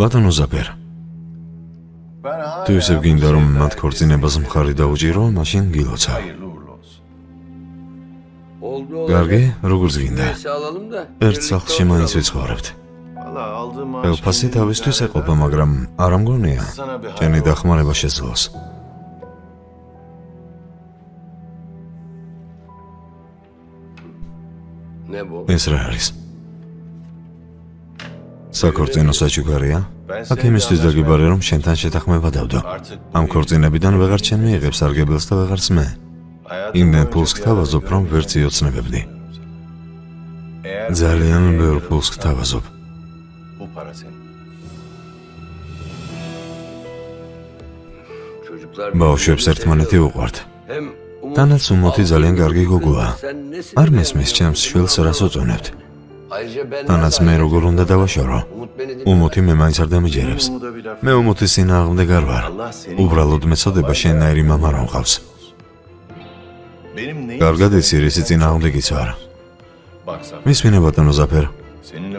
ბატონო ზაფერ, თუ ისევ გინდა რომ მათ ქორწინებას მხარი დაუჭირო, მაშინ გილოცა. კარგი, როგორც გინდა. ერთ სახლში მაინც ვიცხოვრებთ. ყველაფასი თავისთვის ეყოფა, მაგრამ არ ამგონია, ჩემი დახმარება შეძლოს. ეს რა არის? საქორწინო საჩუქარია? აქ იმისთვის დაგიბარე, რომ შენთან შეთანხმება დავდო. ამ ქორწინებიდან ვეღარ ჩემ მიიღებს სარგებელს და ვეღარც მე. იმდენ ფულს გთავაზობ, რომ ვერც იოცნებებდი. ძალიან ბევრ ფულს გთავაზობ. ბავშვებს ერთმანეთი უყვართ. თანაც უმოთი ძალიან კარგი გოგოა. არ მესმის ჩემს შვილს რას უწონებთ. თანაც მე როგორ უნდა დავაშორო. უმოთი მე მაინც არ დამიჯერებს. მე უმოთის წინააღმდეგ არ ვარ. უბრალოდ მეცოდება შენნაირი მამა რომ ყავს. კარგად იცი, რისი წინააღმდეგიც ვარ. მისმინე ბატონო ზაფერ,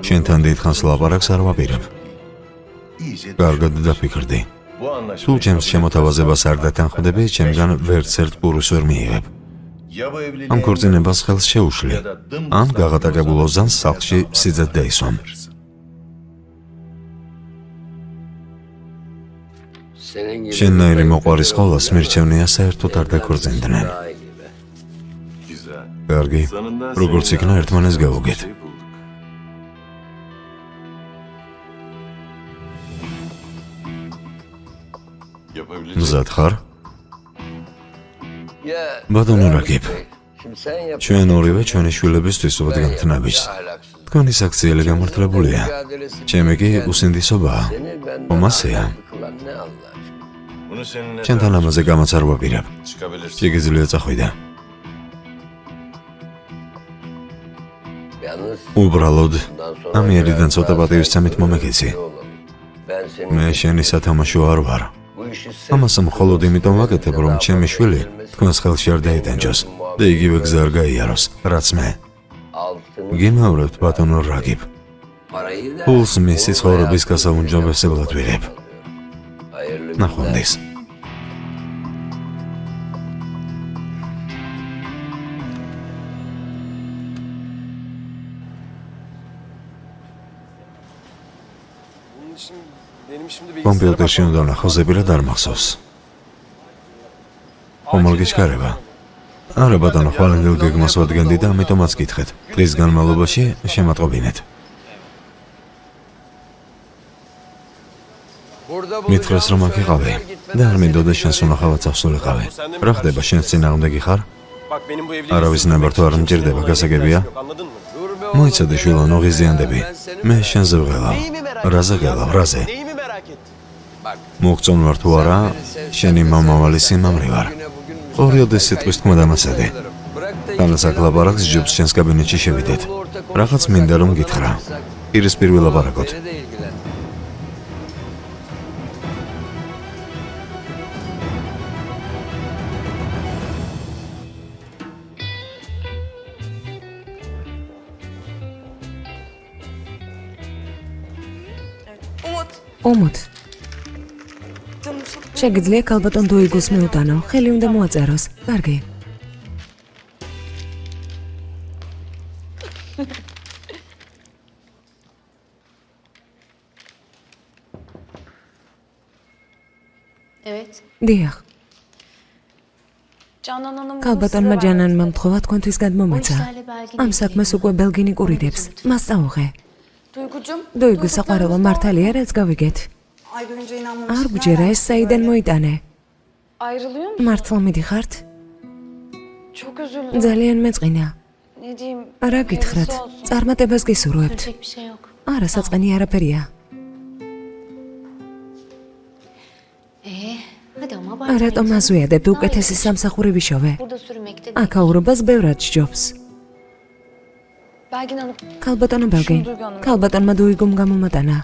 შენთან დიდხანს ლაპარაკს არ ვაპირებ. კარგად დაფიქრდი. თუ ჩემს შემოთავაზებას არ დათანხმდები, ჩემგან ვერც ერთ პურს ვერ მიიღებ. ამ ქორწინებას ხელს შეუშლი, ან გაღატაკებულ ოზანს სახლში სიძეთ დაისვამ. შენნაირი მოყვარის ყოლას მირჩევნია საერთოდ არ დაქორწინდნენ. კარგი, როგორც იქნა ერთმანეს გავუგეთ. მზად ხარ? ბატონო რაგიბ, ჩვენ ორივე ჩვენი შვილებისთვის ვადგამთ ნაბიჯს. თქვენი საქციელი გამართლებულია. ჩემი კი უსინდისობაა. ომასეა. ჩვენთან ამაზე გამაც არ ვაპირებ. შეგიძლია წახვიდა. უბრალოდ ამიერიდან ცოტა პატივისცემით მომექეცი. მე შენი სათამაშო არ ვარ. ამას მხოლოდ იმიტომ ვაკეთებ, რომ ჩემი შვილი თქვენს ხელში არ დაიტანჯოს და იგივე გზა არ გაიაროს, რაც მე. გიმავრებთ ბატონო რაგიბ. ფულს მისი ცხოვრების გასაუმჯობესებლად ვიღებ. ნახვამდის. კომპიუტერში უნდა ვნახო, ზებილად არ მახსოვს. ხომალ გიჩქარება? არა ბატონო, ხვალინდელ გეგმას ვადგენდი და ამიტომაც გითხრეთ. დღის განმავლობაში შემატყობინეთ. მითხრეს რომ აქ იყავი და არ მინდოდა შენს უნახავად წავსულიყავი. რა ხდება, შენს წინააღმდეგი ხარ? არავის ნაბართო არ მჭირდება, გასაგებია? მოიცადე შვილანო, ღიზიანდები. მე შენზე ვღელავ. რაზე გელავ, რაზე? მოგწონ ვარ თუ არა, შენი მამავალი სიმამრი ვარ. ორიოდეს სიტყვის თქმა დამასადი. თანაც აქ ლაპარაკს ჯობს შენს კაბინეტში შევიდეთ. რაღაც მინდა რომ გითხრა. პირისპირ ვილაპარაკოთ. ომოთ. შეგიძლია ქალბატონ დოიგოს მეუტანო, ხელი უნდა მოაწეროს. კარგი. Evet. დიახ. ქალბატონმა ჯანანმა მთხოვა თქვენთვის გადმომეცა. ამ საქმეს უკვე ბელგინი კურიდებს. მას წაუღე. დოიგო საყვარელო მართალია, რაც გავიგეთ. არ გჯერა ეს საიდან მოიტანე. მართლა მიდიხართ? ძალიან მეწყინა. რა გითხრათ? წარმატებას გისურვებთ. არა, საწყენი არაფერია. რატომ აზვიადებთ, უკეთესი სამსახური ვიშოვე? აქაურობას ბევრად სჯობს. ქალბატონო ბელგინ, ქალბატონმა დოიგომ გამომატანა.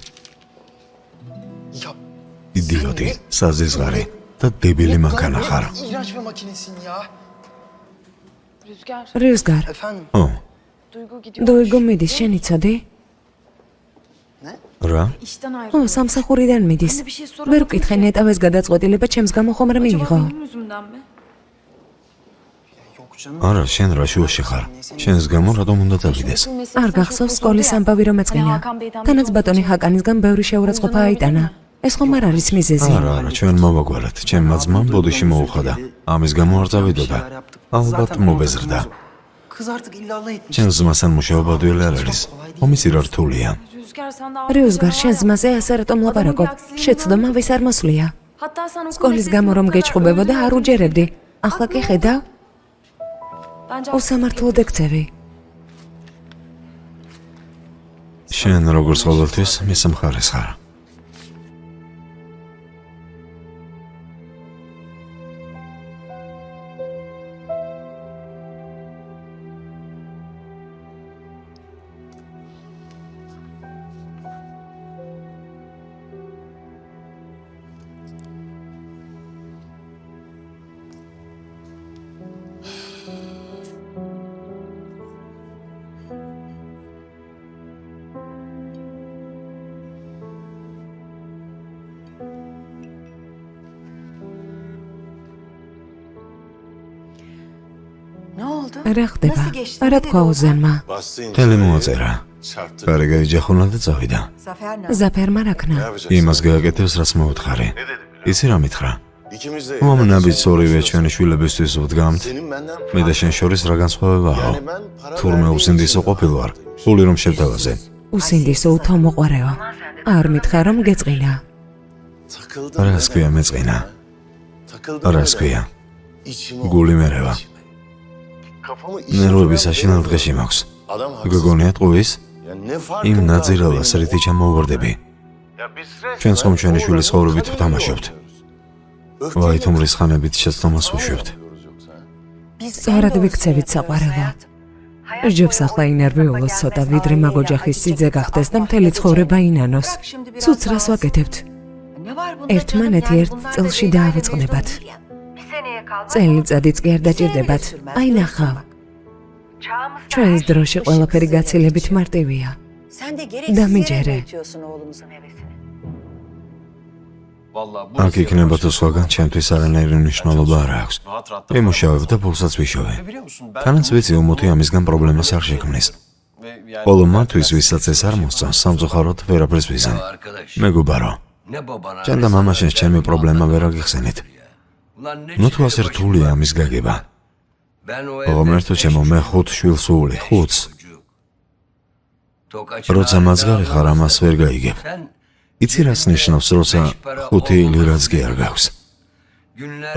იდიოტი, საზიზღარი და დებილი მანქანა ხარ. რიუსგარ. ო, დოიგო მიდის, შენ იცოდი? რა? ო, სამსახურიდან მიდის. ვერ ვკითხე ნეტავეს გადაწყვეტილება ჩემს გამო ხომ არ მიიღო. არა, შენ რა შუაში ხარ? შენს გამო რატომ უნდა დავიდეს? არ გახსოვს სკოლის ამბავი რომ ეწყინა. თანაც ბატონი ჰაკანისგან ბევრი შეურაცხყოფა აიტანა. ეს ხომ არ არის მიზეზი. არა, ჩვენ მოვაგვარეთ. ჩემმა ძმამ ბოდიში მოუხადა. ამის გამო არ წავიდოდა. ალბათ მობეზრდა. ჩემს ძმასთან მუშაობა დველი არ არის. ომის რა რთულია. რიუსგარ შენ ძმაზე ასე რატომ ლაპარაკობ? შეცდომა ვის არ მოსვლია. სკოლის გამო რომ გეჭყობებოდა არ უჯერებდი. ახლა კი ხედავ? უსამართლოდ ექცევი. შენ როგორც ყოველთვის მის მხარეს ხარ. რა ხდება? რა თქვა უზენმა? თელი მოაწერა. კარი გაიჯახუნა და წავიდა. ზაფერმა რა ქნა? იმას გააკეთებს, რაც მოუთხარი. იცი რა მითხრა? მომნაბიც ორივე ჩვენი შვილებისთვის ვდგამთ. მე და შენ შორის რა განსხვავებაა? თურმე უსინდისო ყოფილვარ, ფული რომ შევთავაზე. უსინდისო უთომოყვარეო. არ მითხრა რომ გეწყინა. რას ქვია მეწყინა? რას ქვია? გული მერევა. ნერვები საშინელ დღეში მაქვს. გოგონია ტყუის? იმ ნაძირალას რითი ჩამოვარდები. ჩვენს ხომ ჩვენი შვილის ცხოვრებით ვთამაშობთ. ვაი თუმრის ხანებით შეცდომას ვუშვებთ. სწორად ვიქცევით საყვარელო. ჯობს ახლა ინერვიულოს ცოტა, ვიდრე მაგოჯახის სიძე გახდეს და მთელი ცხოვრება ინანოს. ცუც რას ვაკეთებთ? ერთმანეთი ერთ წელში დაავიწყდებათ. წელიწადიც კი არ დაჭირდებათ. აი ნახავ. ჩვენს დროში ყველაფერი გაცილებით მარტივია. დამიჯერე. აქ იქნება თუ სხვაგან ჩემთვის არანაირი მნიშვნელობა არ აქვს. ვიმუშავებ და ფულსაც ვიშოვე. თანაც ვიცი უმოთი ამისგან პრობლემას არ შექმნის. ხოლო მათთვის ვისაც ეს არ მოსწონს, სამწუხაროდ ვერაფერს ვიზამ. მეგობარო, შენ და მამა შენს ჩემი პრობლემა ვერ აგიხსენით. ნუ თუ ასე რთულია ამის გაგება. ღომერთო ჩემო, მე 5 შვილს ვული, 5. როცა მაზგარი ხარ, ამას ვერ გაიგებ. იცი რას ნიშნავს, როცა 5 ლირაც კი არ გაქვს?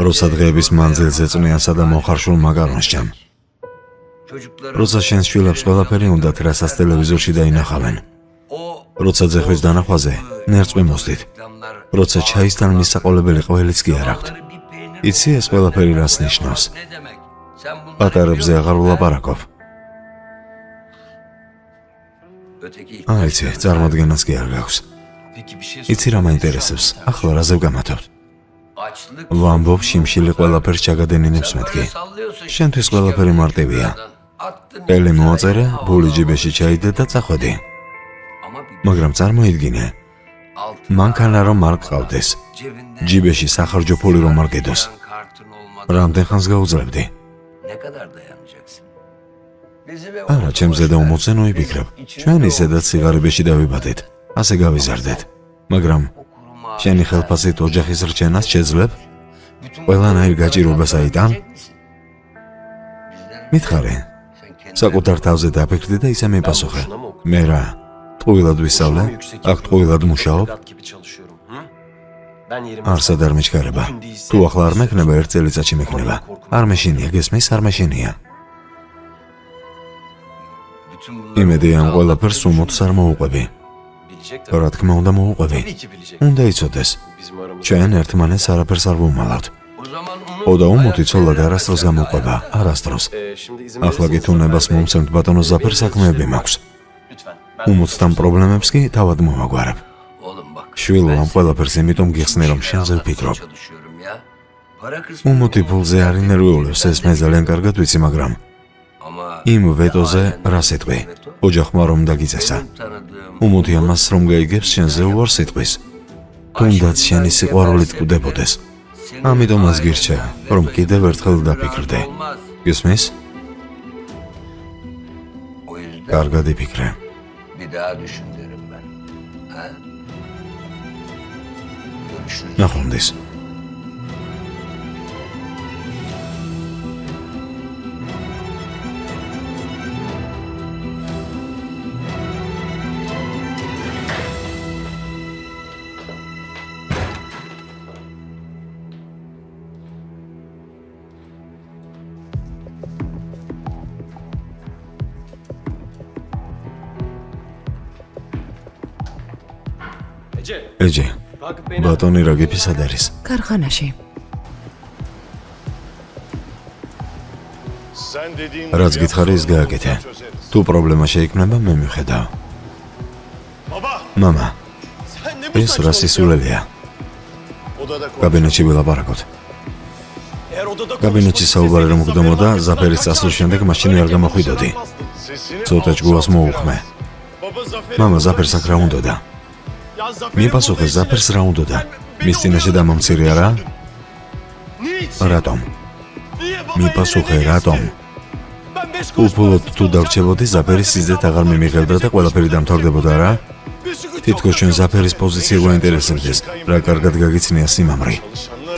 როცა დღეების მანძილზე წვნიანსა და მოხარშულ მაკარონს ჭამ. როცა შენს შვილებს ყველაფერი უნდათ, რასაც ტელევიზორში დაინახავენ. როცა ძეხვის დანახვაზე ნერწყვი მოსდით. როცა ჩაისთან მისაყოლებელი ყველიც კი არ აქვთ. იცი ეს ყველაფერი რას ნიშნავს? პატარებზე აღარ ვლაპარაკობ. აიცი, წარმოდგენაც კი არ გაქვს. იცი რა მაინტერესებს, ახლა რაზე ვგამათობთ? ვამბობ, შიმშილი ყველაფერს ჩაგადენინებს მეთქი. შენთვის ყველაფერი მარტივია. ყელი მოაწერე, ბული ჯიბეში ჩაიდე და წახვედი. მაგრამ წარმოიდგინე, მანქანა რომ არ გყავდეს, ჯიბეში სახარჯო ფული რომ არ გედოს. რამდენ ხანს გაუძლებდი? არა, ჩემზე და უმოწე ნოიფიქრებ. ჩვენ ისედაც სიღარიბეში დავიბადეთ, ასე გავიზარდეთ. მაგრამ შენი ხელფასით ოჯახის რჩენას შეძლებ? ყველანაირ გაჭირვებას აიტან? მითხარე, საკუთარ თავზე დაფიქრდი და ისე მიპასუხე. მე რა, ტყუილად ვისწავლე, აქ ტყუილად მუშაობ? არსად არ მიჩქარება. თუ ახლა არ მექნება, 1 წელიწადში მექნება. არ მეშინია, გესმის, არ მეშინია. იმედი ამ ყველაფერს უმოთს არ მოუყვები. რა თქმა უნდა მოუყვები. უნდა იცოდეს, ჩვენ ერთმანეთს არაფერს არ ვუმალავთ. ოდა უმოთი ცოლად არასდროს გამოყვება, არასდროს. ახლა კი თუ ნებას მომცემთ ბატონო ზაფერ, საქმეები მაქვს. უმოთთან პრობლემებს კი თავად მომაგვარებ. შვილო, ამ ყველაფერს იმიტომ გიხსნე, რომ შენზე ვფიქრობ. უმოთი ფულზე არ ინერვიულებს, ეს მე ძალიან კარგად ვიცი, მაგრამ იმ ვეტოზე რა სიტყვი? ოჯახმა რომ დაგიწესა. უმოდი ამას რომ გაიგებს შენზე უარ სიტყვის. თუნდაც შენი სიყვარულით კვდებოდეს. ამიტომაც გირჩევ, რომ კიდევ ერთხელ დაფიქრდე. გისმის? კარგად იფიქრე. Bir daha düşün derim ben. Ha? Görüşürüz. ნახვამდის. ეჯე, ბატონი რაგიფი სად არის? ქარხანაში. რაც გითხარი ის გააკეთე. თუ პრობლემა შეიქმნება, მე მივხედავ. მამა, ეს რა სისულელია? კაბინეტში ვილაპარაკოთ. კაბინეტში საუბარი რომ მგდომოდა, ზაფერის წასვლის შემდეგ მაშინვე არ გამოხვიდოდი. ცოტა ჯგუას მოუხმე. მამა, ზაფერს აქ რა უნდოდა? მიპასუხე, ზაფერს რა უნდოდა? მის წინაშე დამამცირე არა? რატომ? მიპასუხე, რატომ? უფულოდ თუ დავრჩებოდი, ზაფერის სიზეთ აღარ მიმიღებდა და ყველაფერი დამთავრდებოდა რა? თითქოს ჩვენ ზაფერის პოზიცია გვაინტერესებდეს, რა კარგად გაგიცნია სიმამრი.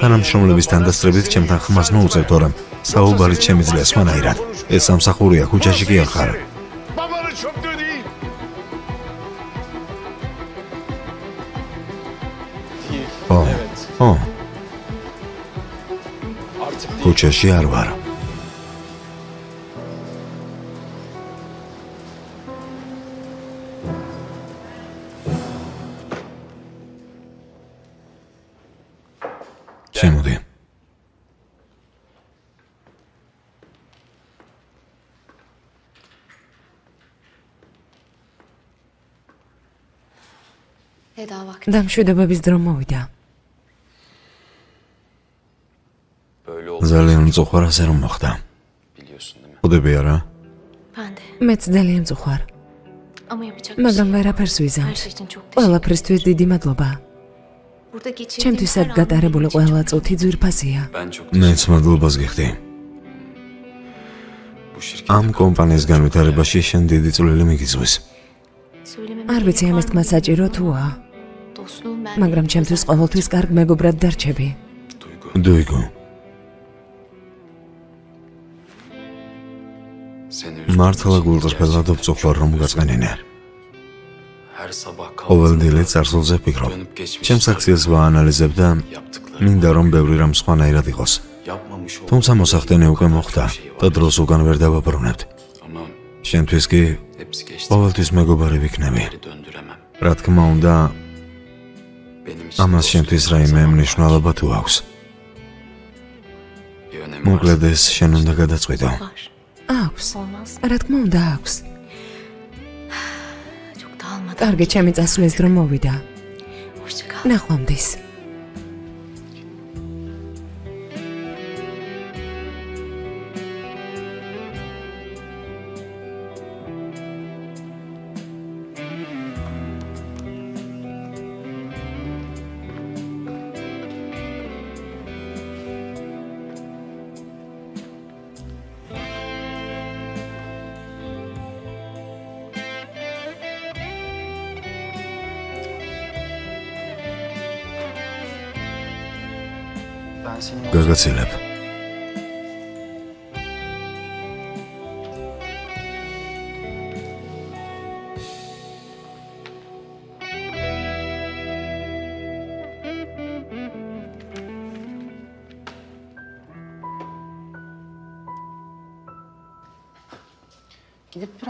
თანამშრომლების თანდასწრებით ჩემთან ხმას მოუწევ, თორემ საუბარი შემიძლია სხვანაირად. ეს სამსახურია, ქუჩაში კი არ ხარ. ქუჩაში არ ვარ. შემოდი. დამშვიდობების დრო მოვიდა. ძალიან მწუხვარ ასე რომ მოხდა. ხვდები არა? მეც ძალიან მწუხვარ. მაგრამ ვერაფერს ვიზამთ. ყველაფრისთვის დიდი მადლობა. ჩემთვის აქ გატარებული ყველა წუთი ძვირფასია. მეც მადლობას გიხდი. ამ კომპანიის განვითარებაში შენ დიდი წვლილი მიგიწვის. არ ვიცი ამის თქმა საჭირო თუა. მაგრამ ჩემთვის ყოველთვის კარგ მეგობრად დარჩები. დუიგო. მართლა გულწრფელად ვწუხარ რომ გაწყენინე. ყოველ დილე წარსულზე ვფიქრობ. ჩემს აქციას ვაანალიზებ და მინდა რომ ბევრი რამ სხვანაირად იყოს. თუმცა მოსახდენი უკვე მოხდა და დროს უკან ვერ დავაბრუნებთ. შენთვის კი ყოველთვის მეგობარი ვიქნები. რა თქმა უნდა, ამას შენთვის რაიმე მნიშვნელობა თუ აქვს. მოკლედ ეს შენ უნდა გადაწყვიტო. აქვს. რა თქმა უნდა აქვს. კარგი, ჩემი წასვლის დრო მოვიდა. ნახვამდის. გაგაცილებ.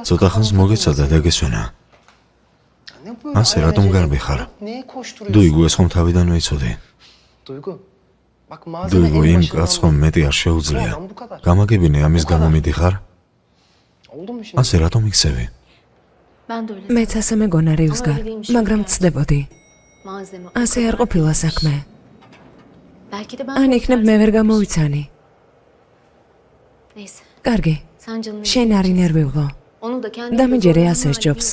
ცოტა ხანს მოგეცადა და გესვენა. ასე რატომ გარბიხარ? დუიგო, ეს ხომ თავიდანვე იცოდი. დუიგო, იმ კაცს ხომ მეტი არ შეუძლია. გამაგებინე, ამის გამო მიდიხარ? ასე რატომ იქცევი? მეც ასე მეგონა რივსგარ, მაგრამ ცდებოდი. ასე არ ყოფილა საქმე. ან იქნებ მე ვერ გამოვიცანი. კარგი, შენ არ ინერვიულო. დამიჯერე ასე სჯობს.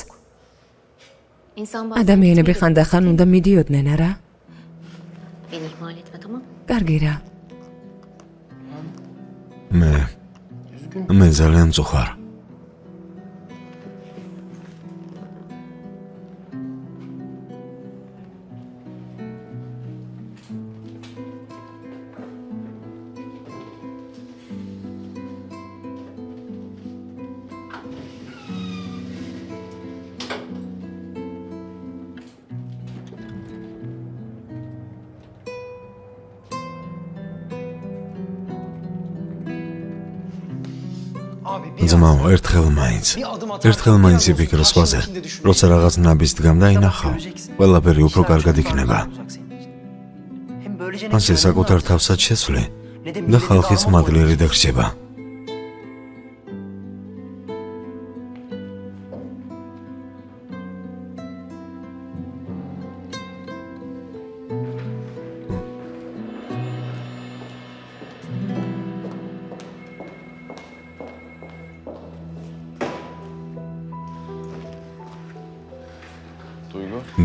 İnsan bazen ადამიანები gitmeli. ხანდახან უნდა მიდიოდნენ, არა? Beni ihmal etme, tamam mı? კარგი რა. მე ძალიან წუხარ. ძმაო, ერთხელ მაინც იფიქრე სხვაზე, როცა რაღაც ნაბის დგამ და ინახავ, ყველაფერი უფრო კარგად იქნება. ასე საკუთარ თავსაც შეცვლი და ხალხიც მადლიერი დაგრჩება.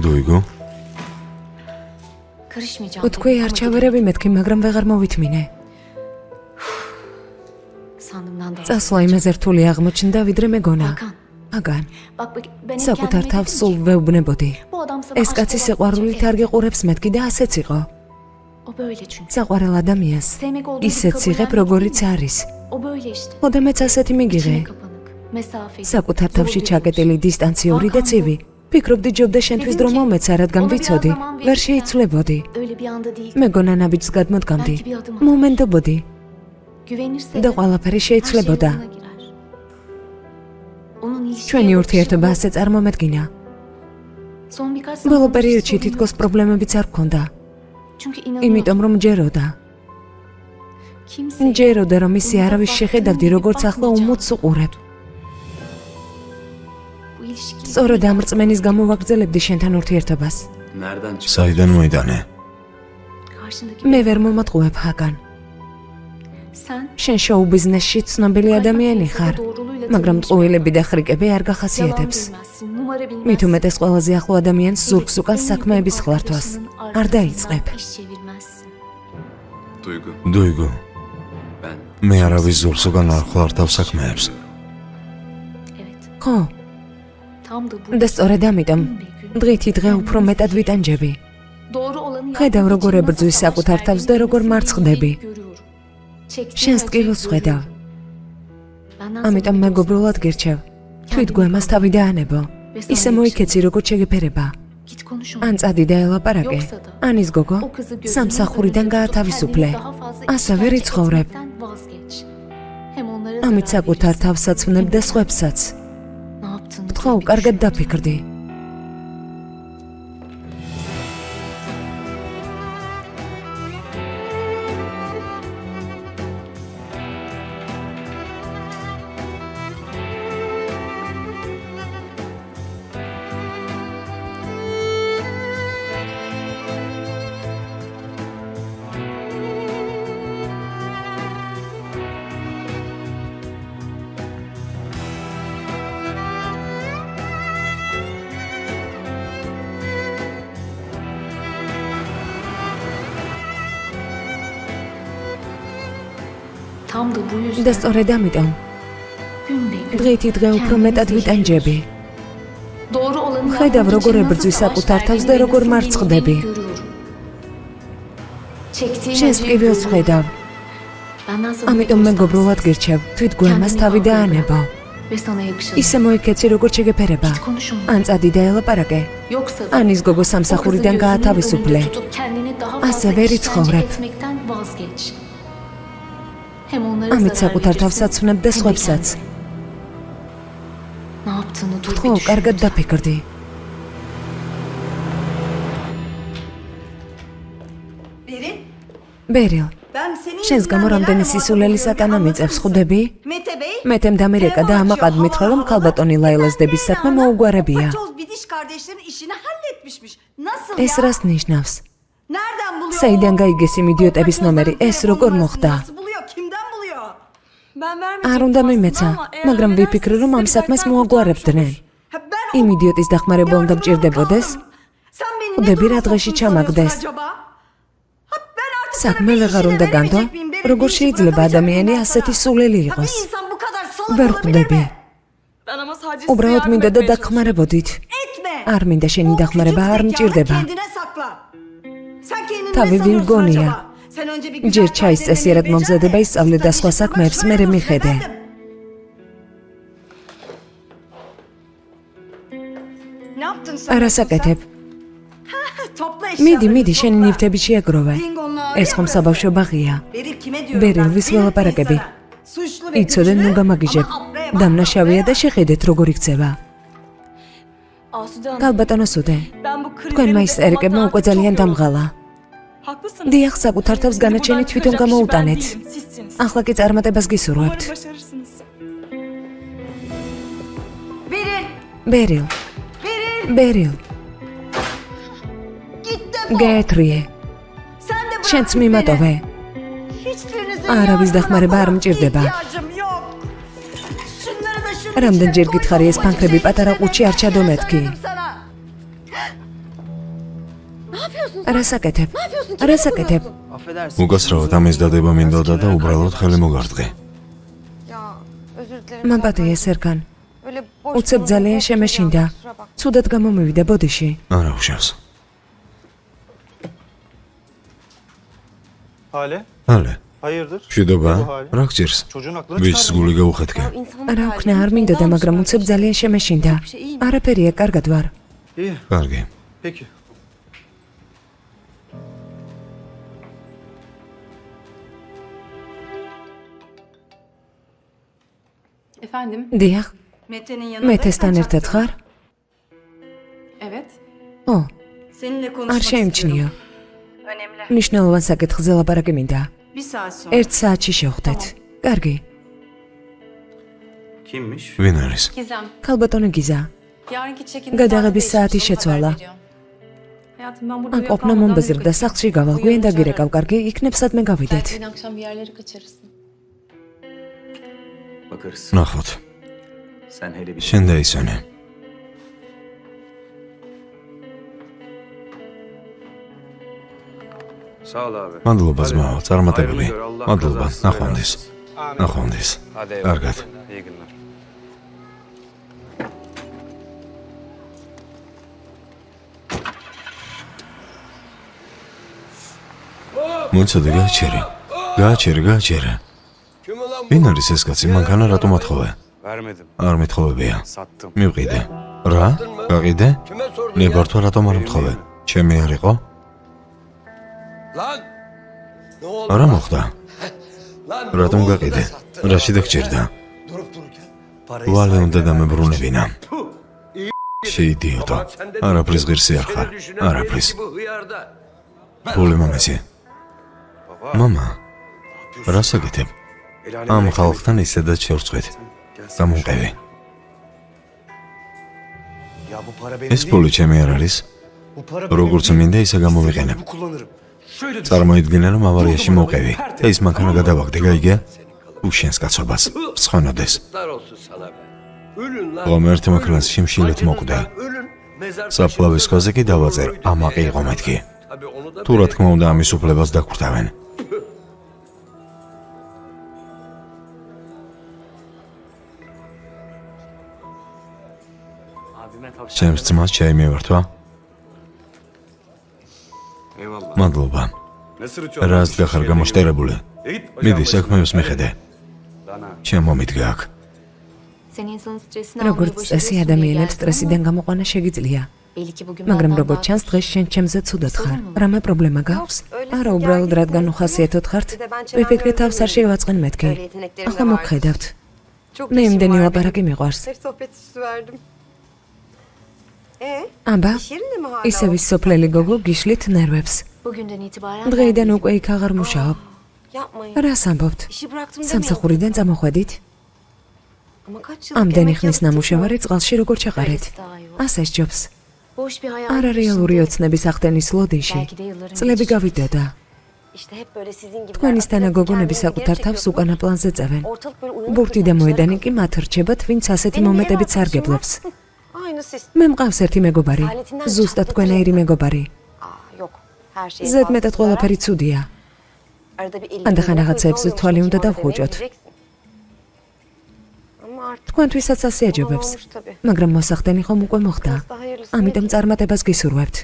Duygu, Karışmayacağım. უთქვი არ ჩავერევი მეთქი, მაგრამ ვეღარ მოვითმინე. Sandığımdan da. წასვლა იმაზე რთული აღმოჩნდა, ვიდრე მეგონა. Hakan, აგან, bak ben hep საკუთარ kendime თავს dedim სულ ki, ვეუბნებოდი. bu adam sana ეს aşk კაცი olan სიყვარულით çocuk არ გიყურებს მეთქი და ასეც იყო. O böyle çünkü. საყვარელ ადამიანს Sevmek olduğunu ისეც იღებ, როგორიც არის. O böyle işte. ხოდა მეც ასეთი მიგიღე. İçine kapanık, mesafeli. საკუთარ zor თავში bir ჩაკეტილი დისტანციური და ცივი. ფიქრობდი ჯობდა შენთვის დრო მომეცა, რადგან ვიცოდი, ვერ შეიცვლებოდი. Öyle bir anda değil. მეგონა ნაბიჯს გადმოდგამდი. მომენდობოდი Güvenirse და de ყველაფერი her şey შეიცვლებოდა. yoluna girer. Onun ilişkiye ჩვენი bakışı ურთიერთობა ასე წარმომედგინა. son birkaç ბოლო zamandır პერიოდში hiç თითქოს sorun yok. პრობლემებიც არ გქონდა, Çünkü inanıyorum. იმიტომ რომ ჯეროდა. Kimse ჯეროდა რომ ისი არავის შეხედავდი, როგორც ახლა უმოც უყურებ. bu ilişkiyi სწორედ ამ რწმენის გამო ვაგრძელებდი შენთან ურთიერთობას. საიდან მოიტანე? karşındaki მე ვერ მომატყუებ, ჰაკან. sen შენ შოუ ბიზნესში ცნობილი ადამიანი ხარ, მაგრამ ტყუილები და ხრიკები არ yalan გახასიათებს. bilmezsin, numara bilmezsin. მით უმეტეს ყველაზე ახლო ადამიანს ზურგს უკან საქმეების ხლართვას. არ დაიწყებ. İş çevirmezsin. Duygu, მე არავის ზურგს უკან არ ხლართავ საქმეებს. Evet. ხო, Tam da bu. და სწორედ ამიტომ დღითი დღე უფრო მეტად ვიტანჯები. Doğru olanı ხედავ yapmak როგორ için ებრძვის nasıl საკუთარ savaş თავს და როგორ verdiğini მარცხდები. görüyorum. Çektiğin შენს acıyı ტკივილს ხედავ. görüyorum. Benden ამიტომ sana მეგობრულად გირჩევ. თვით გვემას თავი დაანებო. ისე მოიქეცი, როგორ შეგეფერება. Git konuş ან onunla. წადი და ელაპარაკე. ან ის გოგო O kızı gözünün სამსახურიდან önünde გაათავისუფლე. tutup kendini daha fazla ასევე işkence რიცხოვრებ. etmekten vazgeç. Hem onlara ამით zarar საკუთარ verirsin. თავსაც ვნებ და სხვებსაც. Ne yaptığını თქვა, dur bir კარგად düşün. დაფიქრდი. Tam da bu და yüzden სწორედ ამიტომ gün be gün დღითი დღე უფრო kendini მეტად ვიტანჯები. Doğru olanı ხედავ, yapmak როგორ için ებრძვის nasıl საკუთარ savaş თავს და verdiğini როგორ nasıl მარცხდები. yenildiğini görüyorum. Çektiğin შენს acıyı ტკივილს görüyorum. ხედავ. Benden sana ამიტომ dostan მეგობრულად გირჩევ. თვით გვემას Kendini თავი haklı დაანებო. ve sana yakışanı. ისე მოიქეცი, როგორ შეგეფერება. Git konuş onunla. ან წადი და ელაპარაკე. Yoksa da ან ის გოგო o kızı სამსახურიდან gözünün გაათავისუფლე. önünde tutup kendini daha ასე fazla ვერ işkence იცხოვრებ. etmekten vazgeç. Hem onlara ამით zarar საკუთარ verirsin, თავსაც ვნებ და hem de სხვებსაც. kendine. Ne yaptığını dur ხო, bir düşün. კარგად lütfen. დაფიქრდი. ბერილ, შენს გამო რამდენი სისულელი სატანა მიწევს, ხვდები? მეთემ დამირეკა და ამაყად მითხრა, რომ ქალბატონი ლაილას დების საქმე მოუგვარებია. ეს რას ნიშნავს? საიდან გაიგეს იმ იდიოტების ნომერი? ეს როგორ მოხდა? არ უნდა მიმეცა, მაგრამ ვიფიქრე, რომ ამ საქმეს მოაგვარებდნენ. იმ იდიოტის დახმარება უნდა მჭირდებოდეს? ხვდები რა დღეში ჩამაგდეს? საქმე ვეღარ უნდა განდო? როგორ შეიძლება ადამიანი ასეთი სულელი იყოს? ვერ ხვდები. უბრალოდ მინდა და დახმარებოდით. არ მინდა შენი დახმარება, არ მჭირდება. თავი ვინ გონია? ჯერ ჩაის წესიერად მომზადება ისწავლე და სხვა საქმეებს მერე მიხედე. რას აკეთებ? მიდი, შენი ნივთები შეაგროვე. ეს ხომ საბავშვო ბაღია. ბერილვის ველაპარაკები. იცოდე, ნუ გამაგიჟებ. დამნაშავეა და შეხედეთ როგორ იქცევა. ქალბატონო სუდე, თქვენ მაისტერიკებმა უკვე ძალიან დამღალა. დიახ, საკუთარ თავს განაჩენი თვითონ გამოუტანეთ. ახლა კი წარმატებას გისურვებთ. ბერილ. გეტრიე. შენც მიმატოვე. არავის დახმარება არ მჭირდება. რამდენჯერ გითხარი ეს ფანქრები პატარა ყუთში არ ჩადომეთქი. რას აკეთებ? უკასრავად ამის დადება მინდოდა და უბრალოდ ხელი მოგარტყი. მაპატია სერგან. უცებ ძალიან შემეშინდა. ცუდად გამომივიდა ბოდიში. არა უშავს. ჰალე. მშვიდობა? რა გჭირს? ვიჩს გული გაუხეთქე. რა ვქნა, არ მინდოდა, მაგრამ უცებ ძალიან შემეშინდა. არაფერია, კარგად ვარ. კარგი. Efendim? დიახ, Mete'nin yanında. მეთესთან ერთად ხარ? Evet. არ Seninle konuşmak შეიმჩნიო. Önemli. მნიშვნელოვან საკითხზე ლაპარაკი მინდა. Bir saat sonra. 1 საათში შევხვდეთ. კარგი. Kimmiş? ვინ არის? Gizem. ქალბატონო გიზა, Yarınki çekimde გადაღების saat საათი 5'te შეცვალა. haber veriyorum. Hayatım ben burada ან ყოფნა მომბეზრდა სახლში გავალ, გვიან დაგირეკავ, კარგი, იქნებ სადმე გავიდეთ. Belki dün akşam bir yerleri kaçırırsın. Bakarız. ნახოთ. Sen hele bir შენ დაისვენე. Sağ ol abi. მადლობა ძმაო, წარმატებები. Hayrını gör, Allah მადლობა, kazasını ნახვამდის. versin. ნახვამდის. Hadi კარგად. İyi günler. მოწოდე გააჩერე. ვინ არის ეს კაცი? მანქანა რატომ ათხოვე? Vermedim. არ მეთხოვებია. Sattım. მივყიდე. რა? გაყიდე? ნებართვა რატომ არ მთხოვე? ჩემი არ იყო? რა მოხდა? რატომ გაყიდე? რაში დაგჭირდა? ვალე უნდა დამებრუნებინა. შეიდიოტო. არაფრის ღირსი არ ხარ. არაფრის. ბოლე მამაცი. მამა. რას აკეთებ? ამ ხალხთან ისედაც შევწყვეთ. გამომყევი. Ya bu para benim ეს პული ჩემი არ არის? როგორც მინდა ისე გამოვიყენებ. წარმოიდგინე რომ ავარიაში მოვყევი და ის მანქანა გადავაგდე, გაიგე? უშენს კაცობას. მსხვენოდეს. ღომე ერთ მანქანას შიმშილით მოკვდა. საფლავის ქვაზე კი დავაწერე, ამაყი იყო მეთქი. თუ რა თქმა უნდა ამის უფლებას დაგვრთავენ. ჩემს ძმას ჩაი მივართვა. Eyvallah. მადლობა. Ne sırıtıyorsun? რას გახარ გამოშტერებული? მიდი საქმეებს მიხედე. Dana. შემომიდგა აქ. Sen insanın stresini როგორც წესი ადამიანებს სტრესიდან გამოყვანა შეგიძლია. მაგრამ როგორც ჩანს დღეს შენ ჩემზე ცუდად ხარ. რამე პრობლემა გაქვს? არა, უბრალოდ რადგან უხასიათოდ ხართ, ვიფიქრე თავს არ შევაწყენ მეთქი. ახლა მოგხედავთ. მე იმდენი ლაპარაკი მიყვარს. აბა, ისევ ის სოფლელი გოგო გიშლით ნერვებს. Bugünden itibaren დღეიდან უკვე იქ აღარ მუშაობ. რას ამბობთ? სამსახურიდან წამოხვედით? ამდენი ხნის ნამუშევარი წყალში როგორ ჩაყარეთ? ასე სჯობს. boş bir hayal. არა რეალური ოცნების ახდენის ლოდინში. წლები გავიდოდა. თქვენისთანა გოგონები საკუთარ თავს უკანა პლანზე წევენ. ბურთი და მოედანი კი მათ რჩებათ, ვინც ასეთი მომენტებით სარგებლობს. მე მყავს ერთი მეგობარი, ზუსტად თქვენაირი მეგობარი. ზედმეტად ყველაფერი ცუდია. ანდახან რაღაცებს თვალი უნდა დავხუჭოთ. თქვენთვისაც ასე აჯობებს, მაგრამ მოსახდენი ხომ უკვე მოხდა. ამიტომ წარმატებას გისურვებთ.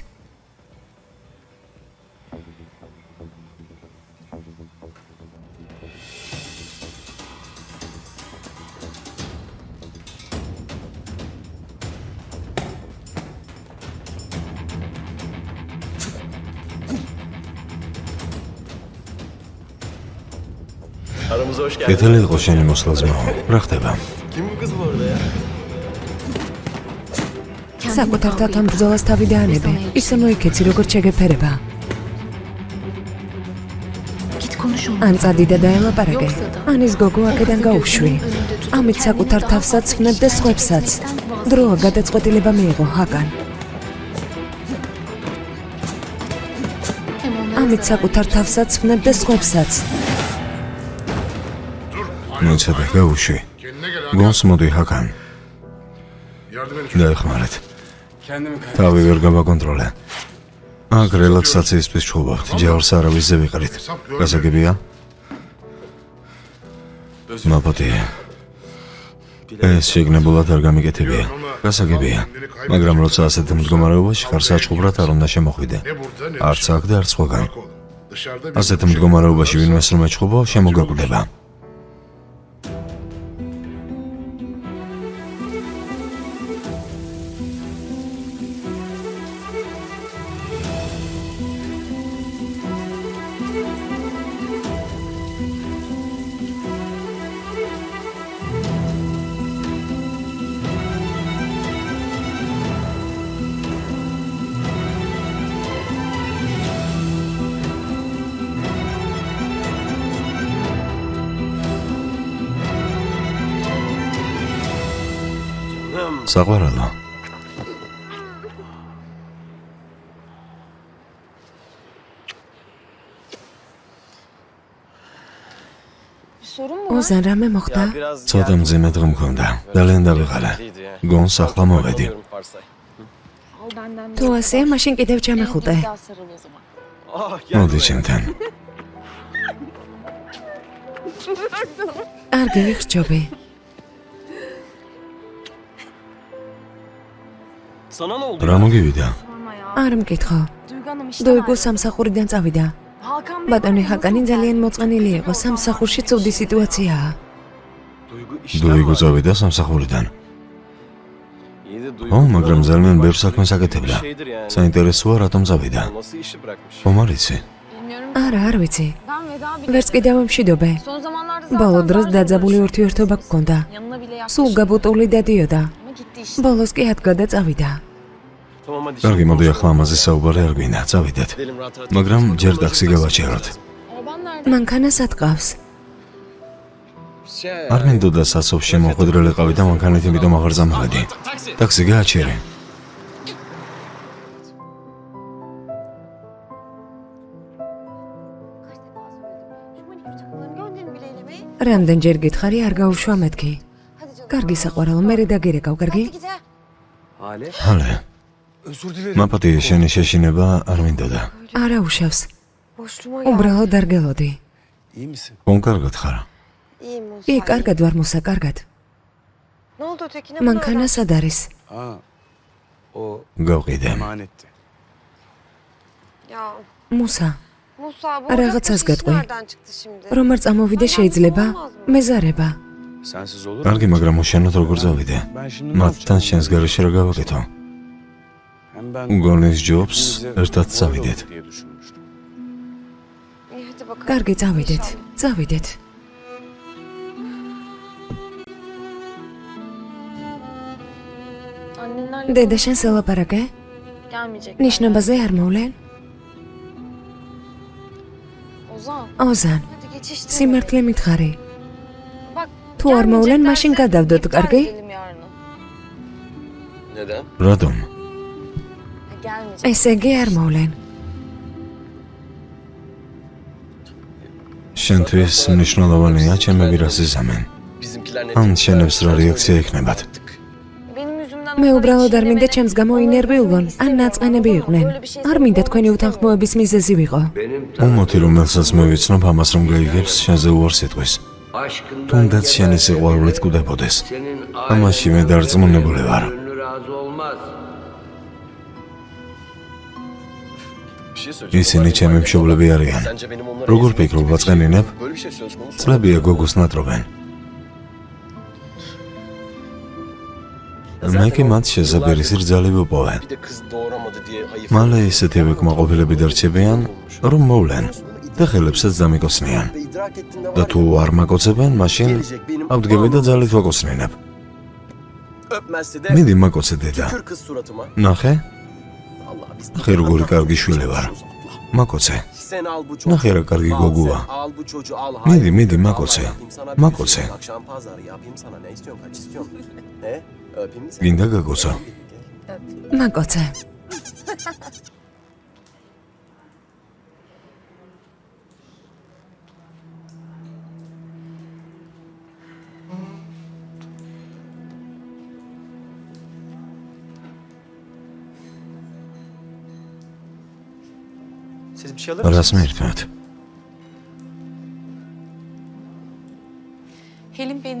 Aramıza hoş geldin. კეთილი იყო შენი მოსვლა ძმაო. რა ხდება? Kim bu kız bu arada ya? საკუთარ თათან ბრძოლას თავი დაანებე. ისე მოიქეცი, როგორც შეგეფერება. Git konuş onunla. ან წადი და დაელაპარაკე. Yoksa da- ან ის გოგო აქედან გაუშვი. ამით საკუთარ თავსაც ხმებ და სხვებსაც. დროა გადაწყვეტილება მიიღო ჰაკან. Hem onlara ამით zarar საკუთარ თავსაც ხმებ და სხვებსაც. მოიცადე, გაუშვი. გონს მოდი ჰაკან. დაეხმარეთ. Kendimi kaybettim. თავი ვერ გავაკონტროლე. აქ რელაქსაციისთვის ჩხუბობთ. ჯავს არავის ზე ვიყრით. გასაგებია? მაპატია. ეს შეგნებულად არ გამიკეთებია. გასაგებია. მაგრამ როცა ასეთ მდგომარეობაში ხარ, საჩხუბრად არ უნდა შემოხვიდე. არც აქ და არც სხვაგან. ასეთ მდგომარეობაში ვინმეს რომ ეჩხუბო, შემოგაკვდება. საყვარელო. ოზან რამე მოხდა? Biraz ცოტა მძიმე დღე მქონდა. ძალიან დავიღალე. გონს ახლა მოვედი. თუ ასეა, მაშინ კიდევ ჩამეხუტე. მოდი ჩემთან. კარგი ვიხჯობი. Sana ne oldu? რა მოგივიდა? არ მკითხო. Duygu Hanım işte დოიგო სამსახურიდან წავიდა. Hakan Bey ბატონი ჰაკანი ძალიან მოწყენილი იყო. სამსახურში ცუდი სიტუაციაა. Duygu დოიგო წავიდა სამსახურიდან. İyi de ო, მაგრამ ძალიან ბევრ საქმეს აკეთებდა. şeydir yani. საინტერესოა რატომ წავიდა. Nasıl işi bırakmış? ხომ არ იცი? bilmiyorum. არა, არ ვიცი. Ben veda bile ვერც კიდევ ამშვიდობე. son zamanlarda ბოლო zaten დროს zar დაძაბული zor ურთიერთობა გქონდა. yanına bile სულ yaklaşık გაბუტული დადიოდა. ama gitti işte. ბოლოს კი ადგა და წავიდა. Tamam hadi. კარგი, მოდი ახლა ამაზე საუბარი არ გვინდა, წავიდეთ. Gidelim rahat rahat. მაგრამ ჯერ ტაქსი გავაჩეროთ. Araban nerede? მანქანასაც ყავს. არ მინდოდა სასოფში მოხვედრილიყავი და მანქანით იმიტომ აღარ წამოვედი. ტაქსი გააჩერე. რამდენჯერ გითხარი არ გაუშვა მეთქი. კარგი საყვარელო, მე დაგირეკავ, კარგი? Hale. ჰალე. Özür dilerim. მაპატი შენი შეშინება არ მინდოდა. არა უშავს. უბრალოდ არ გელოდი. İyi misin? ხომ კარგად ხარ? კი, კარგად ვარ მუსა, კარგად. მანქანა სად არის? Ha. O გავყიდე. emanetti. მუსა, რაღაცას გეტყვი. რომ არ წამოვიდე შეიძლება? მეზარება. Sensiz olur mu? კარგი, მაგრამ უშენოდ როგორ წავიდე? Ben şimdi მათთან შენს გარეშე რა გავაკეთო? Hem ben გონის ჯობს ikimize ერთად doğru წავიდეთ. olur diye düşünmüştüm. კარგი, წავიდეთ. წავიდეთ. Annenlerle დედა შენს ელაპარაკე? gelmeyecek. ნიშნობაზე არ მოვლენ? Ozan. ოზან, Hadi geç işte. სიმართლე მითხარი. Bak. თუ არ მოვლენ, მაშინ გადავდოთ, კარგი? Gidelim yarına. Neden? რატომ? Gelmeyecek. ესე იგი არ მოვლენ. შენთვის მნიშვნელოვანია ჩემები რას იზამენ. Bizimkiler ne? ან შენებს რა რეაქცია ექნებათ? Benim yüzümden მე უბრალოდ არ მინდა ჩემს გამო ინერვიულონ, ან ნაწყენები იყვნენ. არ მინდა თქვენი უთანხმოების მიზეზი ვიყო. უმოთი რომელსაც მე ვიცნობ ამას რომ გაიგებს შენზე უარს იტყვის. თუნდაც შენი სიყვარულით კვდებოდეს. ამაში მე დარწმუნებული ვარ. ისინი ჩემი მშობლები არიან. როგორ ფიქრობ ვაწყენინებ? წლებია გოგოს ნატრობენ. მე კი მათ შესაბერის რძალი ვუპოვე. მალე ისეთივე კმაყოფილები დარჩებიან, რომ მოვლენ და ხელებსაც დამიკოცნიან. და თუ არ მაკოცებენ, მაშინ ავდგები და ძალით ვაკოცნინებ. მიდი მაკოცე დედა. ნახე? ნახე როგორი კარგი შვილი ვარ. მაკოცე. ნახე რა კარგი გოგოა. მიდი მაკოცე. მაკოცე. გინდა გაგოცო? მაკოცე. რას მიირთმევთ?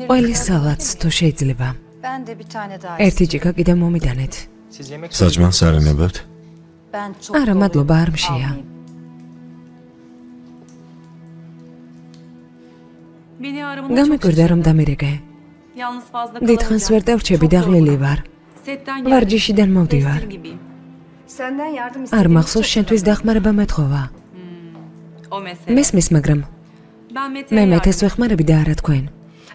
ყველის სალატს თუ შეიძლება. Ben de bir tane daha ერთი ჭიქა კიდევ მომიდანეთ. საჭმელს არ ენებებთ? Ben çok არა, მადლობა, არ მშია. გამიკვირდა რომ დამირეკე. დიდხანს ვერ დავრჩები, დაღლილი ვარ. ვარჯიშიდან მოვდივარ. Senden yardım არ მახსოვს შენთვის დახმარება მეთხოვა. მესმის, მაგრამ მე მეთეს ვეხმარები და არა თქვენ.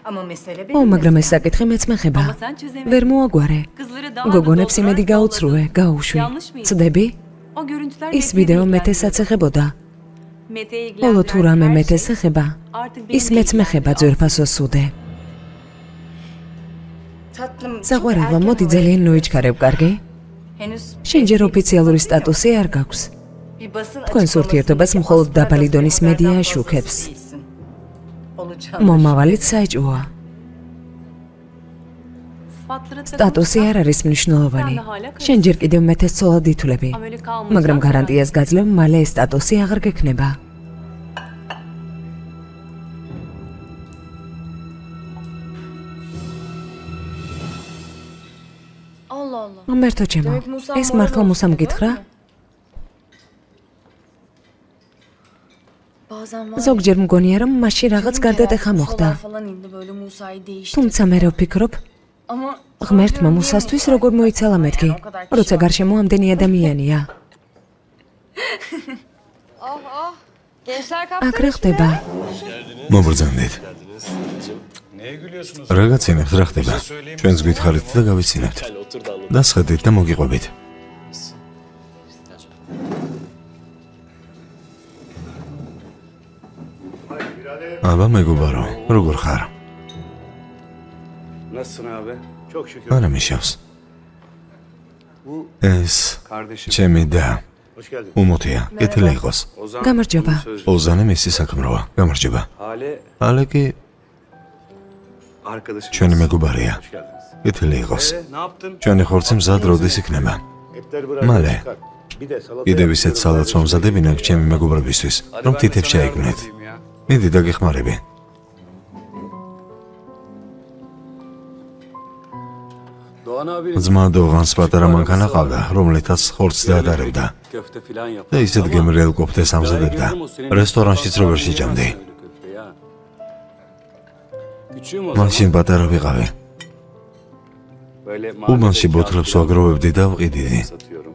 Ama mesele ო, მაგრამ ეს საკითხი მეც მეხება. ვერ მოაგვარე. გოგონებს იმედი გაუცრუე, გაუშვი. წდები? ის ვიდეო მეთესაც ეხებოდა. ხოლო თუ რამე მეთეს ეხება, ის მეც მეხება ძვირფასო სუდე. tatlım. საყვარელო, მოდი ძალიან ნოიჩქარებ, კარგი? Henüz შენ ჯერ ოფიციალური სტატუსი არ გაქვს. bir basın თქვენს ურთიერთობას მხოლოდ დაბალი დონის მედია აშუქებს. olacağım. მომავალიც საეჭვოა. სტატუსი არ არის მნიშვნელოვანი. შენ ჯერ კიდევ მეთეს ცოლად ითვლები. მაგრამ გარანტიას გაძლევ, მალე ეს სტატუსი აღარ გექნება. Allah Allah. ღმერთო ჩემო, ეს მართლა მუსამ გითხრა? Bazen var. ზოგჯერ მგონია რომ მასში რაღაც გარდატეხა მოხდა. Falan indi böyle Musa'yı değişti. თუმცა მე რო ვფიქრობ, Ama ღმერთმა მუსასთვის როგორ მოიცალა მეთქი, როცა გარშემო ამდენი ადამიანია. gençler აქ რა ხდება? მობრძანდით. რა გაცინებთ, რა ხდება? ჩვენს გითხარით და გავიცინებთ. დასხედით და მოგიყვებით. აბა მეგობარო, როგორ ხარ? Nasılsın abi? Çok şükür. არა მიშავს. Bu ეს kardeşim. ჩემი და Hoş geldin. უმოთია, კეთილი იყოს. Ozan. გამარჯობა. Söz. ოზანე მისი საქმროა. გამარჯობა. Hale ალეკი arkadaşım. ჩვენი მეგობარია. Hoş geldiniz. კეთილი იყოს. Ne yaptın? ჩვენი ხორცი მზად როდის იქნება? მალე. კიდევ ისეთ სალატს მომზადებინებ ჩემი მეგობრებისთვის, რომ თითებს ჩაიგვნეთ. მიდი დაგეხმარები. Doğan abi. ძმა დოღანს პატარა მანქანა ყავდა, რომლითაც ხორცს დაადარებდა Köfte filan yap. და ისეთ გემრიელ კოფტეს ამზადებდა. რესტორანშიც როგორ შეჭამდი. Küçüğüm o zaman. მაშინ პატარა ვიყავი. Böyle უბანში ბოთლებს ვაგროვებდი და ვყიდიდი. satıyorum.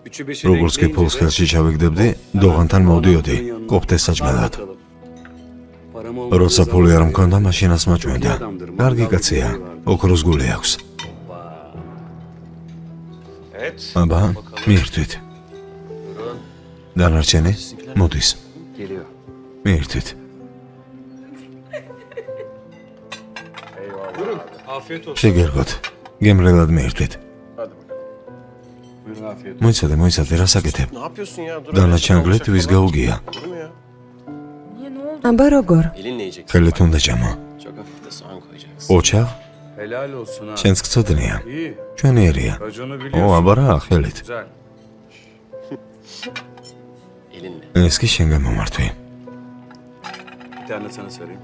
Üçü beşi როგორც კი ფულს ხელში ჩავიგდებდი, დოღანთან მოვდიოდი კოფტეს საჭმელად. როცა ფული არ მქონდა, მაშინაც მაჭმევდა. კარგი კაცია, ოქროს გული აქვს. აბა, მიირთვით. დანარჩენი მოდის. Geliyor. მიირთვით. Afiyet olsun. შეგერგოთ. გემრიელად მიირთვით. Buyurun afiyet. მოიცადე, რა საკეთებ? Ne yapıyorsun ya? Dur. დანაჩანგლეთ ვის გაუგია. Olur mu ya? აბა როგორ? Elinle yiyeceksin. ხელით უნდა ჭამო. Çok hafif de soğan koyacaksın. ოჩაღ Helal olsun ha. შენც გწოდნია. İyi. ჩვენი ერია. Raconu ო, biliyorsun. აბა რა, ხელით. Güzel. Elinle. ეს კი შენ გამომართვი. Bir tane sana sarayım.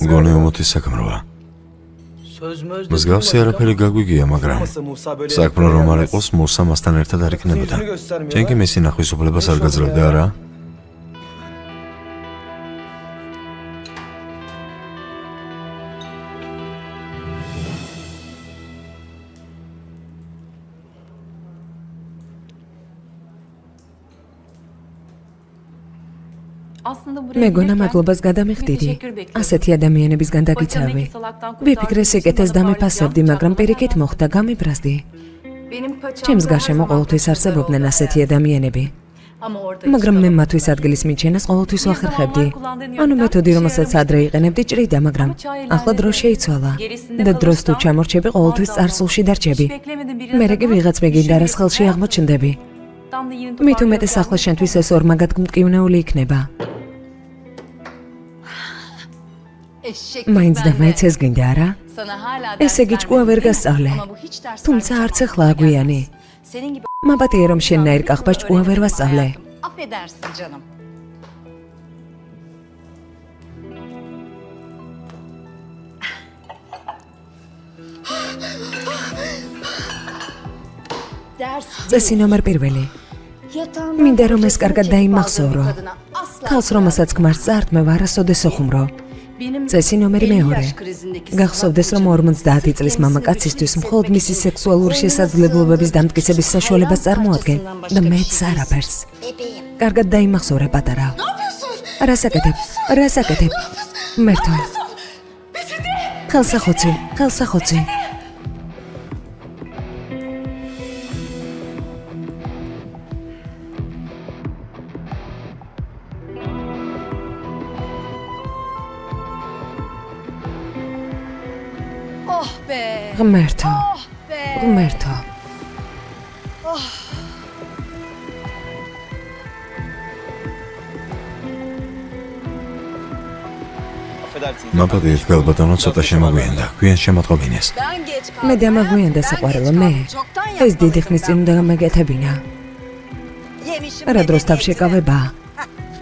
მგონი უმოთის საქმროა. მსგავსი არაფერი გაგვიგია, მაგრამ საქმრო რომ არ იყოს, მუსა მასთან ერთად არ იქნებოდა. შენ კი მისი ნახვის უფლებას არ გაძლევდა, არა? მეგონა მადლობას გადამიხდიდი. ასეთი ადამიანებისგან დაგიცავი. ვიფიქრე სიკეთეს დამეფასებდი, მაგრამ პირიქით მოხდა, გამიბრაზდი. ჩემს გარშემო ყოველთვის არსებობდნენ ასეთი ადამიანები. მაგრამ მე მათთვის ადგილის მიჩენას ყოველთვის ვახერხებდი. ანუ მეთოდი, რომელსაც ადრე იყენებდი, ჭრიდა, მაგრამ ახლა დრო შეიცვალა. და დროს თუ ჩამორჩები, ყოველთვის წარსულში დარჩები. მერე კი ვიღაც მეგინდა რას ხელში აღმოჩნდები. მით უმეტეს ახლა შენთვის ეს ორმაგად მტკივნეული იქნება. მაინც და მაინც ეს გინდა, არა? ესე იგი ჭკუა ვერ გასწავლე. თუმცა არც ახლა აგვიანი. მაბატია რომ შენნაირ კახბას ჭკუა ვერ ვასწავლე. Affedersin canım. წესი ნომერ პირველი. მინდა რომ ეს კარგად დაიმახსოვრო. ქალს რომელსაც ქმარს წართმევ არასოდეს ოხუმრო. წესი ნომერი მეორე. გახსოვდეს რომ 50 წლის მამაკაცისთვის მხოლოდ მისი სექსუალური შესაძლებლობების დამტკიცების საშუალებას წარმოადგენ და მეც არაფერს. კარგად დაიმახსოვრე პატარა. რასაკეთებ? რასაკეთებ? მერტო. ხელსახოცი, ხელსახოცი. ღმერთო, ღმერთო. მაპატიეთ გალბატონო, ცოტა შემოგვიანდა. გვიან შემოტყობინეს. მე დამაგვიანდა საყვარელო, მე. ეს დიდი ხნის წინ უნდა გამეკეთებინა. რა დროს თავშეკავება?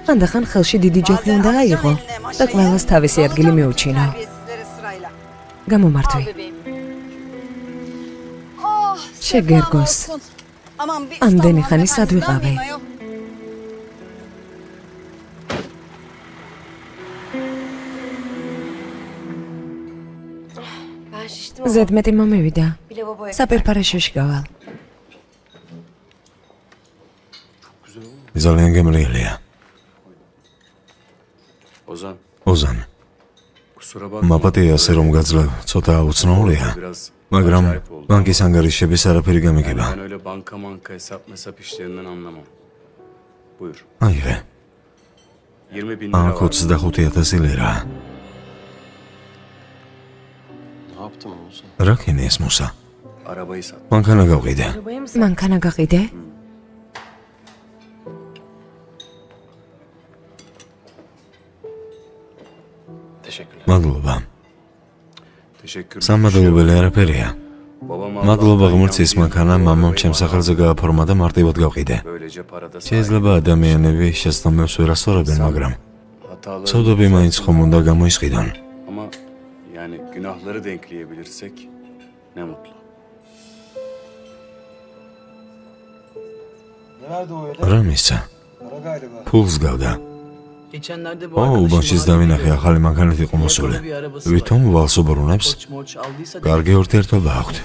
ხანდახან ხელში დიდი ჯოხი უნდა აიღო და ყველას თავისი ადგილი მიუჩინო. გამომართვი. შეგერგოს. ამდენი ხანი სად ვიყავი? ზედმეტი მომივიდა. საპირფარეშოში გავალ. ძალიან გემრიელია. Ozan. ოზან, Kusura bakma. მაპატია ასე რომ გაძლევ, ცოტა უცნაურია, Biraz მაგრამ acayip oldu. ბანკის ანგარიშების არაფერი გამიგება. Ben öyle banka hesap mesap işlerinden anlamam. Buyur. აიღე. 20.000 lira აქ var. 25,000 ლირა. Ne yaptın Musa? რა ქენი ეს მუსა? Arabayı sat. მანქანა გავყიდე. მანქანა გაყიდე? Teşekkürler. მადლობა. Teşekkür. სამადლობელი არაფერია. Babam მადლობა ღმრთის მანქანა მამამ ჩემს სახელზე გააფორმა და მარტივად გავყიდე. böylece parada შეიძლება ადამიანები შეცდომებს ვერ ასწორებენ, მაგრამ hataları ცოდები მაინც ხომ უნდა გამოისყიდონ. ama yani günahları denkleyebilirsek ne mutlu. რა მისცა? ფულს გავდა. Geçenlerde bu ო, arkadaşım უბანშიც დავინახე ახალი მანქანით იყო მოსული. ვითომ ვალს უბრუნებს? Borç aldıysa da კარგი ურთიერთობა აქვთ.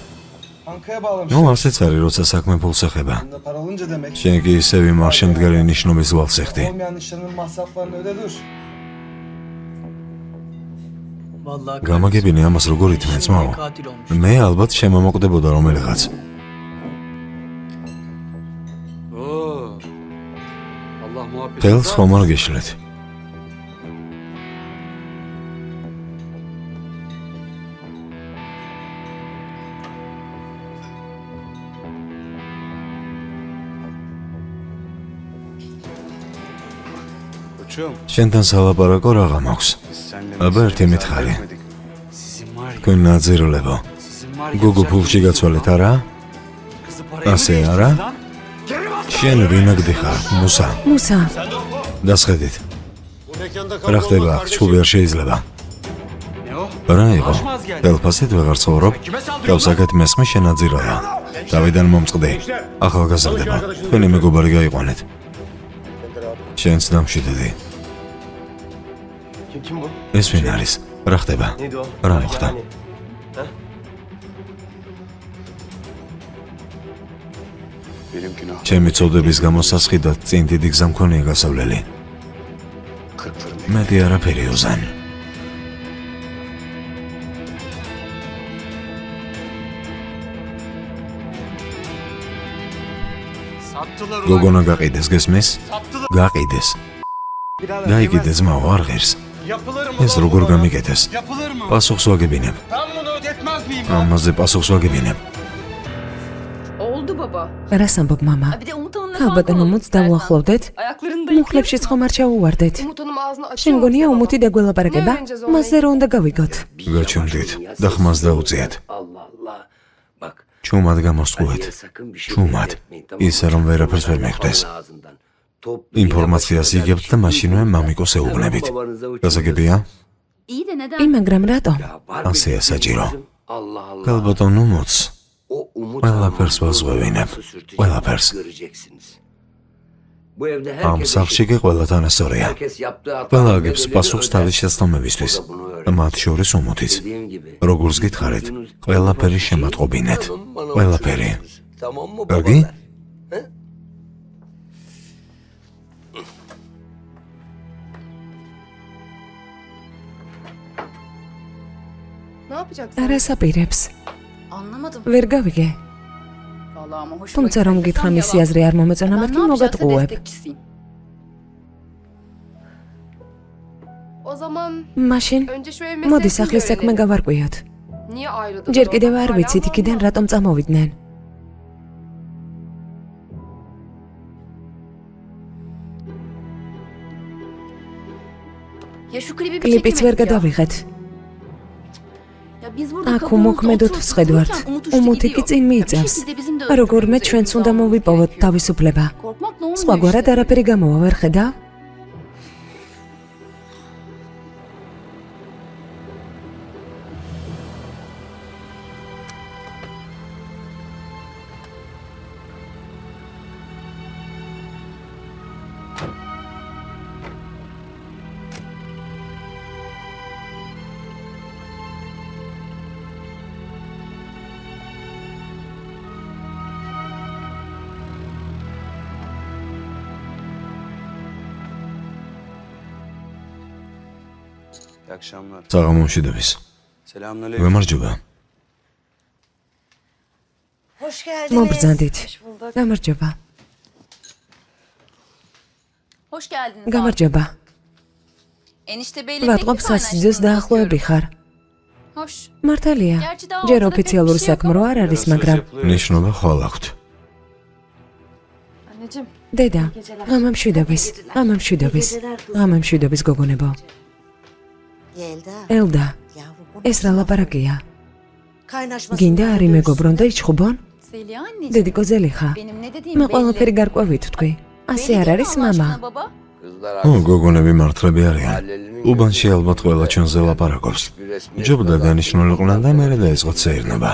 Bankaya bağlamış. ნუ ასეც არის, როცა საქმე ფულს ეხება. Bunda para olunca demek. შენ კი ისევ იმ არ შემდგარი ნიშნობის ვალს ეხდი. Olmayan işlerinin masraflarını öde dur. vallahi გამაგებინე ამას როგორ ითმენს, მაო? katil olmuş. მე ალბათ შემომოკვდებოდა რომელიღაც. Oo. Allah muhabbet. ხელს ხომ არ გეშლეთ? Koçum. შენთან სალაპარაკო რა მაქვს. Senle აბა ერთი mesele მითხარი. etmedik mi? Sizin var ya. თქვენ ნაძირულებო. Sizin var ya. გოგო ფულში გაცვალეთ არა? Kızı paraya mı ასე değiştirdin არა? lan? შენ ვინაგდი ხარ? მუსა. მუსა, დასხედით. რა ხდება აქ? ჩხუბი არ შეიძლება. Ne o? რა იყო? Aşmaz geldi. დელფასით ვეღარ ცხოვრობ. გავსაკეთ მესმე შენაძირალა. დავიდან მომწყდი. ახალგაზრდება. თქვენი მეგობარი გაიყვანეთ. შენც დამშვიდდი. Kim bu? ეს ვინ არის? რა ხდება? Neydi o? რა მოხდა? Benim günah. ჩემი წოდების გამო სასხიდად წინ დიდი გზა მქონია გასავლელი. 40 fırın. მეტი არაფერი უზან. Sattılar ulan. გოგონა გაყიდეს, გესმის? Sattılar. გაყიდეს. გაიგიდე ძმაო, არ ღირს. Yapılır mı? ეს lan როგორ bu? გამიგეთეს? Yapılır mı? პასუხს ვაგებინებ. Ben bunu ödetmez miyim lan? ამაზე პასუხს ვაგებინებ. Oldu baba. რას ამბობ მამა? Bir de Umut Hanım'la ქალბატონო მოც დავუახლოვდეთ. Ayaklarında მუხლებში ხომ არ ჩაუვარდეთ. Umut Hanım ağzını açıyor. შენ გონია უმუთი დაგველაპარაკება? Ne öğreneceğiz onu? მასზე რა უნდა გავიგოთ? გაჩვენდით და ხმას დაუწიეთ. Allah Allah. Bak. ჩუმად გამოსწყვეთ. Ali'ye sakın bir şey ჩუმად. öğretmeyin, tamam mı? ისე რომ ვერაფერს ვერ მეხდეს. Babanın ağzından. Toplu ინფორმაციას yine იგებთ და başına მაშინვე düşün. მამიკოს ეუბნებით. Babanıza uçurun. გასაგებია? İyi de neden? მაგრამ რატო? Ya var Asya bir saçiro. kızım. Allah Allah. გალბატონო მოც. O umut ყველაფერს Hanım'ın ვაზღვევინებ. nasıl sürteceğini ყველაფერს. göreceksiniz. Bu evde ამ herkes სახლში კი ყველათან ესორია. herkes yaptığı hata ყველა აგებს პასუხს თავის öder. შესწავლმებისთვის. და მათ შორის უმუთიც. Dediğim gibi. როგორც გითხარით, ყველაფერი შემატყობინეთ. Bana ყველაფერი. uçurursunuz. Tamam mı Ergi? babalar? He? Ne yapacaksın? რას აპირებს? Anlamadım. ვერ გავიგე. Vallahi ama hoşuma თუმცა რომ gitti. გითხრა Tam მისი yalan. აზრი არ მომეწონა Ben ne მათი yapacaksa მოგატყუებ. destekçisiyim. O zaman მაშინ önce şu ev მოდი meselesini სახლის საქმე öğrenelim. გავარკვიოთ. Niye ayrıldılar? ჯერ კიდევ არ Hala ვიცით იქიდან anlamadım. რატომ წამოვიდნენ. Ya şu klibi bir კლიპიც ვერ çekemedik ya. გადავიღეთ. Ya biz burada აქ kapımızda უმოქმედოთ oturup ვსხედვართ. sıkılırken Umut uçtu უმუთი კი gidiyor. წინ Ya bir მიიწევს. şekilde bizim de როგორმე özgürlüğümüze ჩვენც უნდა imzamız მოვიპოვოთ gerekiyor. თავისუფლება. Korkmak ne olmuyor სხვაგვარად işte. არაფერი გამოვა ვერ ხედავ? İyi akşamlar. საღამომშვიდობის. Selamünaleyküm. გამარჯობა. Hoş geldiniz. მობრძანდით. გამარჯობა. Hoş geldiniz abi. გამარჯობა. Enişte beyle ვატყობ სასიძეს დაახლოები ხარ. Hoş. მართალია. Gerçi daha ჯერ ortada pek bir ოფიციალური şey yok საქმრო ama- არ არის, მაგრამ ნიშნობა ხვალ აქვთ. Anneciğim. დედა, ღამამშვიდობის. ღამამშვიდობის. ღამამშვიდობის გოგონებო. Yelda. ელდა, Yavrum. ეს რა ლაპარაკია? Kaynaşmasın. გინდა არ იმეგობრონ და იჩხუბონ? Zeliha anneciğim. დედიკო ზელი ხა. Benim ne dediğim მე belli. ყველაფერი გარკვევით თქვი. ასე Belli არ değil mi არის Allah მამა? aşkına baba? Kızlar ო, გოგონები მართლები არიან. უბანში ალბათ ყველა ჩვენზე ლაპარაკობს. ჯობდა დანიშნულიყვნენ და მერე დაიწყოთ საერნობა.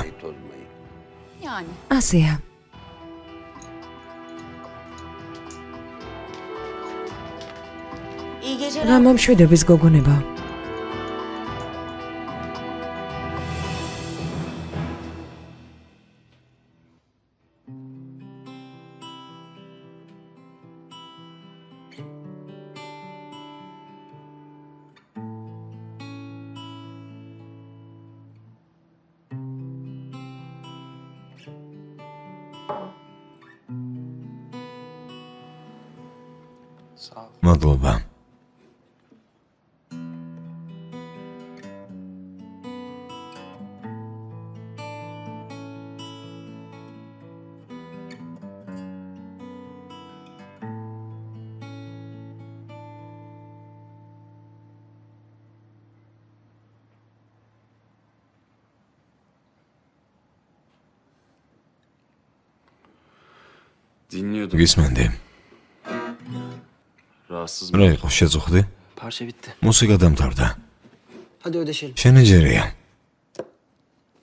Yani. ასეა. İyi geceler. ღამამშვიდობის გოგონებო. Sağ ol. მადლობა. Dinliyordum. გისმენდი. Rahatsız რა იყო შეწუხდი? Parça bitti. მუსიკა დამთავრდა. Hadi ödeşelim. შენი ჯერია.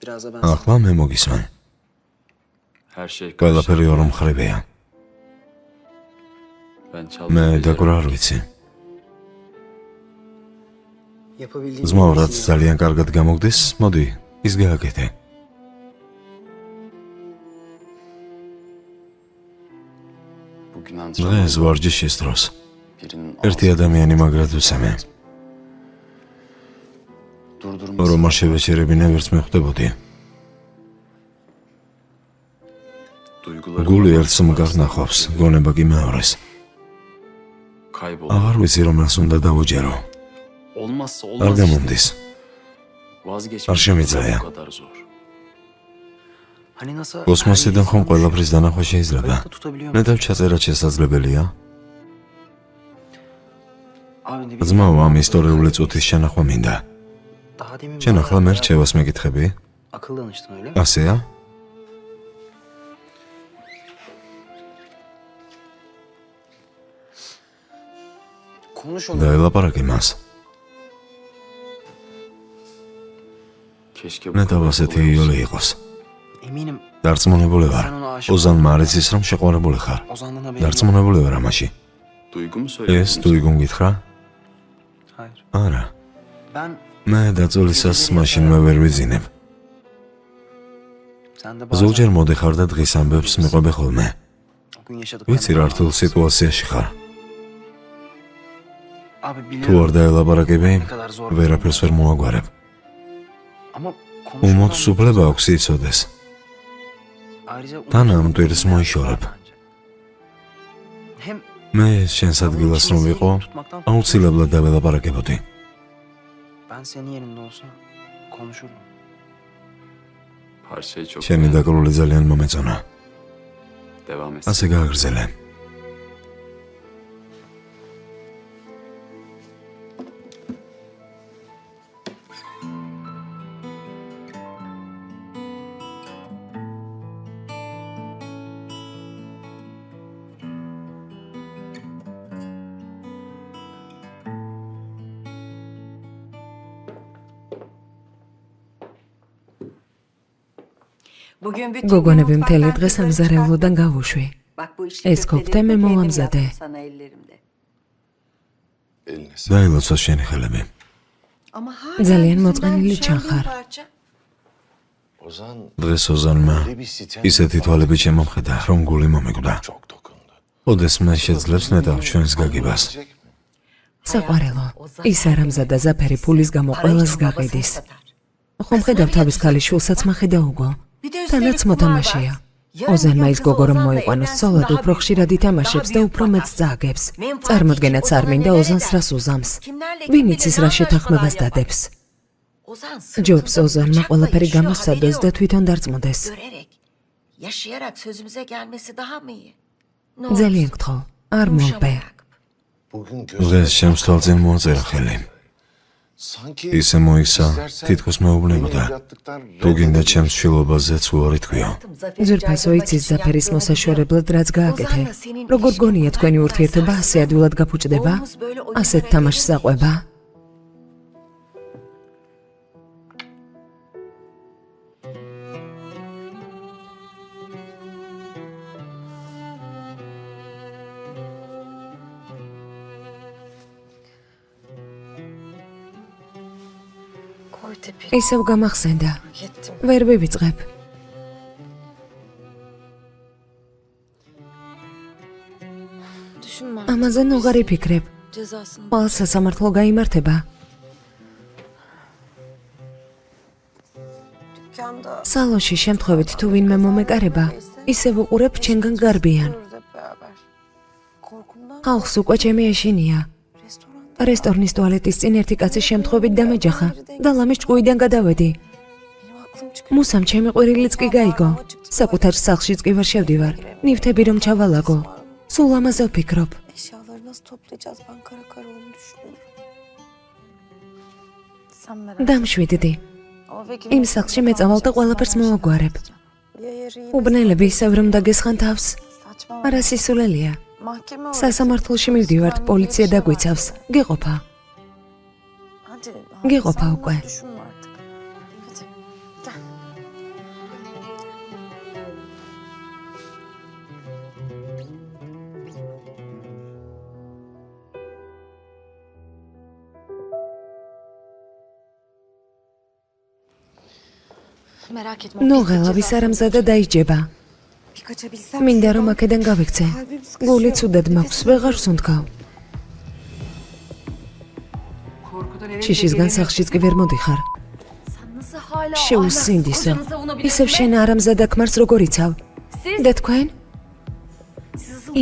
Biraz da ben ახლა მე მოგისმენ. Her şey ყველაფერი ორი მხრივია. Ben მე çaldım. დაკვრა არ ვიცი. yapabildiğim ზმაურად ძალიან კარგად გამოგდეს, მოდი, ის გააკეთე. Bugün ancak დღეს ვარჯიშის დროს birinin ერთი ადამიანი მაგრად ვსამე. durdurması რომ არ შევეჩერებინა ვერც მეხვდებოდი. duyguları გული ერთს მგაღნახობს, გონება კი მეორეს. kaybolur. აღარ ვიცი რომელს უნდა დავუჯერო. Olmazsa არ olmaz işte. გამომდის. Vazgeçmek არ შემიძლია. bu kadar zor. Hani nasıl კოსმოსიდან ხომ ყველაფრის დანახვა შეიძლება? Hayatta tutabiliyor mu? ნედავ ჩაწერა შესაძლებელია? Abi ne bileyim. ძმაო, ამ ისტორიული წუთის შენახვა მინდა. Daha demin შენ bana ახლა მე რჩევას მეკითხები? akıl danıştın öyle mi? ასეა? Konuş onu. დაელაპარაკე მას. Keşke bu ნედავ kadar ასეთი kolay olsa. იოლი იყოს. Eminim დარწმუნებული ვარ. sen ona aşık ოზანმა არ იცის რომ შეყვარებული ხარ. Ozan'dan haberin yok. დარწმუნებული ვარ ამაში. Duygu mu ეს söylüyorsun? დუიგუნ გითხრა? Hayır. არა. Ben მე დაწოლისას მაშინვე ვერ ვიძინებ. sen de ზოგჯერ მოდიხარ და დღის ამბებს მიყვები ხოლმე. o gün yaşadık. ვიცი რა რთულ სიტუაციაში ხარ. Abi თუ biliyorum არ დაელაპარაკები, ne kadar zor. ვერაფერს ვერ მოაგვარებ. Ama უმოც უფლება აქვს იცოდეს. Ayrıca თან ამ ტვირს მოიშორებ. Hem მე შენს ადგილას რომ ვიყო, აუცილებლად დაველაპარაკებოდი. ben senin yerinde olsam konuşurdum. Parçayı çok შენი დაკრული ძალიან მომეწონა. devam et. ასე გააგრძელე. გოგონები მთელი დღე სამზარეულოდან გავუშვი. ეს კოპტე მე მოვამზადე. დაილოცოს შენი ხელები. ძალიან მოწყენილი ჩანხარ. დღეს ოზანმა ისეთი თვალები შემომხედა, რომ გული მომეკვდა. ოდესმე შეძლებს ნედავ ჩვენს გაგებას. საყვარელო, ის არამზადა ზაფერი ფულის გამო ყველას გაყიდის. ხომ ხედავ თავის ქალის შულსაც მახედა უგო. თანაც მოთამაშეა. ოზანმა ის გოგო რომ მოიყვანოს ცოლად უფრო ხშირად ითამაშებს და უფრო მეც წააგებს. წარმოდგენაც არ მინდა ოზანს რას უზამს. ვინ იცის რა შეთანხმებას დადებს. ჯობს ოზანმა ყველაფერი გამოსცადოს და თვითონ დარწმუნდეს. ძალიან გთხოვ, არ მომბე. დღეს ჩემს თვალწინ მოაწერა ხელი. ისე მოიქცა, თითქოს მეუბნებოდა. თუ გინდა ჩემს შვილობაზეც უარი თქვიო. ძვირფასო იცის ზაფერის მოსაშორებლად რაც გააკეთე. როგორ გონია თქვენი ურთიერთობა ასე ადვილად გაფუჭდება? ასეთ თამაშს აყვება? ისევ გამახსენდა. ვერ ვივიწყებ. ამაზე ნუღარ იფიქრებ. ყოველ სასამართლო გაიმართება. სალონში შემთხვევით თუ ვინმე მომეკარება, ისევ უყურებ ჩემგან გარბიან. ხალხს უკვე ჩემი ეშინია. რესტორნის ტუალეტის წინ ერთი კაცი შემთხვევით დამეჯახა და ლამის ჭკუიდან გადავედი. მუსამ ჩემი ყვირილიც კი გაიგო. საკუთარ სახლშიც კი ვერ შევდივარ. ნივთები რომ ჩავალაგო. სულ ამაზე ვფიქრობ. დამშვიდდი. იმ სახლში მეწავალ და ყველაფერს მოვაგვარებ. უბნელები ისევ რომ დაგესხან თავს. არა სისულელია. სასამართლოში მივდივართ, პოლიცია დაგვიცავს. გეყოფა. გეყოფა უკვე. ნუ ღელავის არამზადა დაიჯება. მინდა რომ აქედან გავიქცე. გული ცუდად მაქვს, ვეღარ სუნთქავ. შიშისგან სახლშიც კი ვერ მოდიხარ. შეუსინდისო. ისევ შენ არამზადა ქმარს როგორ იცავ? და თქვენ?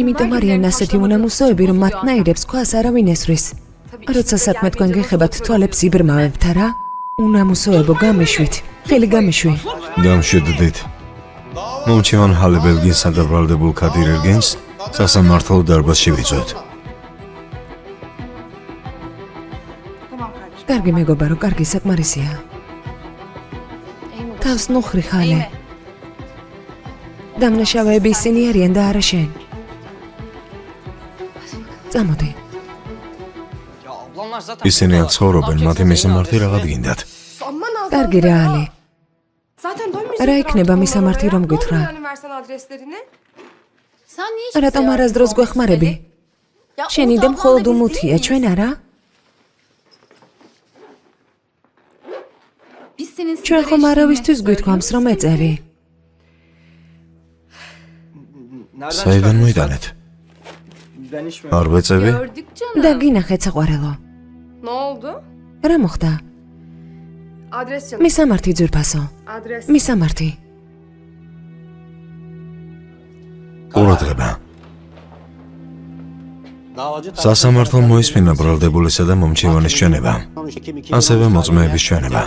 იმიტომ არიან ასეთი უნამუსოები, რომ მათნაირებს ქვას არავინ ესვრის. როცა საქმე თქვენ გეხებათ, თვალებს იბრმავებთ, არა? უნამუსოებო, გამიშვით. ხელი გამიშვი. დამშვიდდით. მომჩევან ჰალე ბელგინსა და ბრალდებულ ქადირ ერგენს სასამართლო დარბაზში ვიწვევთ. კარგი მეგობარო, კარგი საკმარისია. თავს ნუხრი ხალე. დამნაშავეები ისინი არიან და არა შენ. წამოდი. ისინი აქ ცხოვრობენ, მათი მისამართი რაღაც გინდათ. კარგი რა ალი. რა იქნება მისამართი რომ გითხრა? რატომ არასდროს გვეხმარები? შენი და მხოლოდ უმუთია, ჩვენ არა? ჩვენ ხომ არავისთვის გვითქვამს რომ ეწევი. საიდან მოიტანეთ? არ ვეწევი? და გინახეთ საყვარელო. რა მოხდა? მისამართი ძვირფასო. მისამართი. ყურადღება. სასამართლომ მოისმინა ბრალდებულისა და მომჩევანის ჩვენება, ასევე მოწმეების ჩვენება.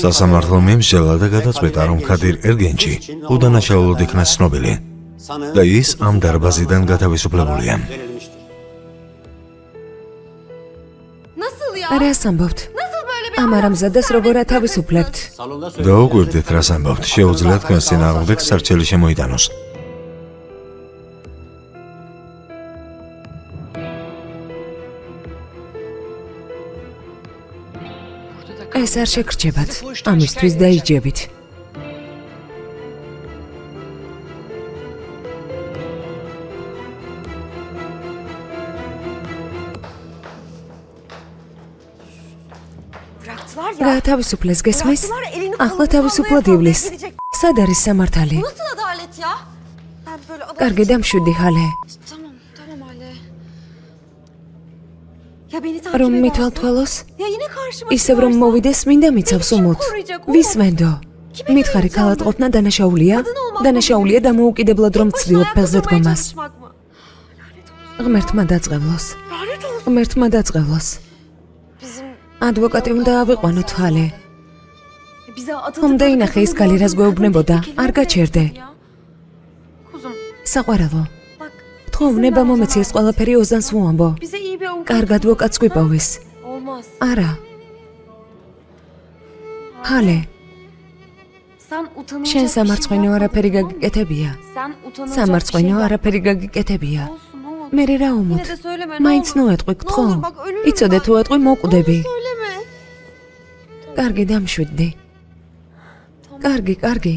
სასამართლომ იმსჯელა და გადაწყვიტა, რომ ქადირ ერგენჩი უდანაშაულოდ იქნა ცნობილი და ის ამ დარბაზიდან გათავისუფლებულია. რას ამბობთ? ამ არამზადას როგორ ათავისუფლებთ? დაუკვირდით, რას ამბობთ, შეუძლიათ თქვენს წინააღმდეგ სარჩელი შემოიტანოს. ეს არ შეგრჩებათ, ამისთვის დაიჯებით. გაათავისუფლეს, გესმის? ახლა თავისუფლად ივლის. სად არის სამართალი? კარგი, დამშვიდი ჰალე. რომ მithვალთვალოს? ისევ რომ მოვიდეს, მინდა მიცავს უმოთ. ვის ვენდო? მითხარი ქალატყობნა დანაშაულია? დანაშაულია დამოუკიდებლად რომ ცდილობ ფეხზე დგომას. ღმერთმა დაწყევლოს. ღმერთმა დაწყევლოს. ადვოკატი უნდა ავიყვანოთ ჰალე. უნდა ინახე ის ქალი რას გვეუბნებოდა, არ გაჩერდე. საყვარელო. თხოვნება მომეციეს ყველაფერი ოზანს უამბო. კარგ ადვოკატს გვიპოვის. არა. ჰალე. შენ სამარცხვინო არაფერი გაგიკეთებია. სამარცხვინო არაფერი გაგიკეთებია. მერე რა უმოთ? მაინც ნოეტყვი, გთხოვ. იცოდე თუ ეტყვი მოკვდები. კარგი, დამშვიდდი. კარგი, კარგი.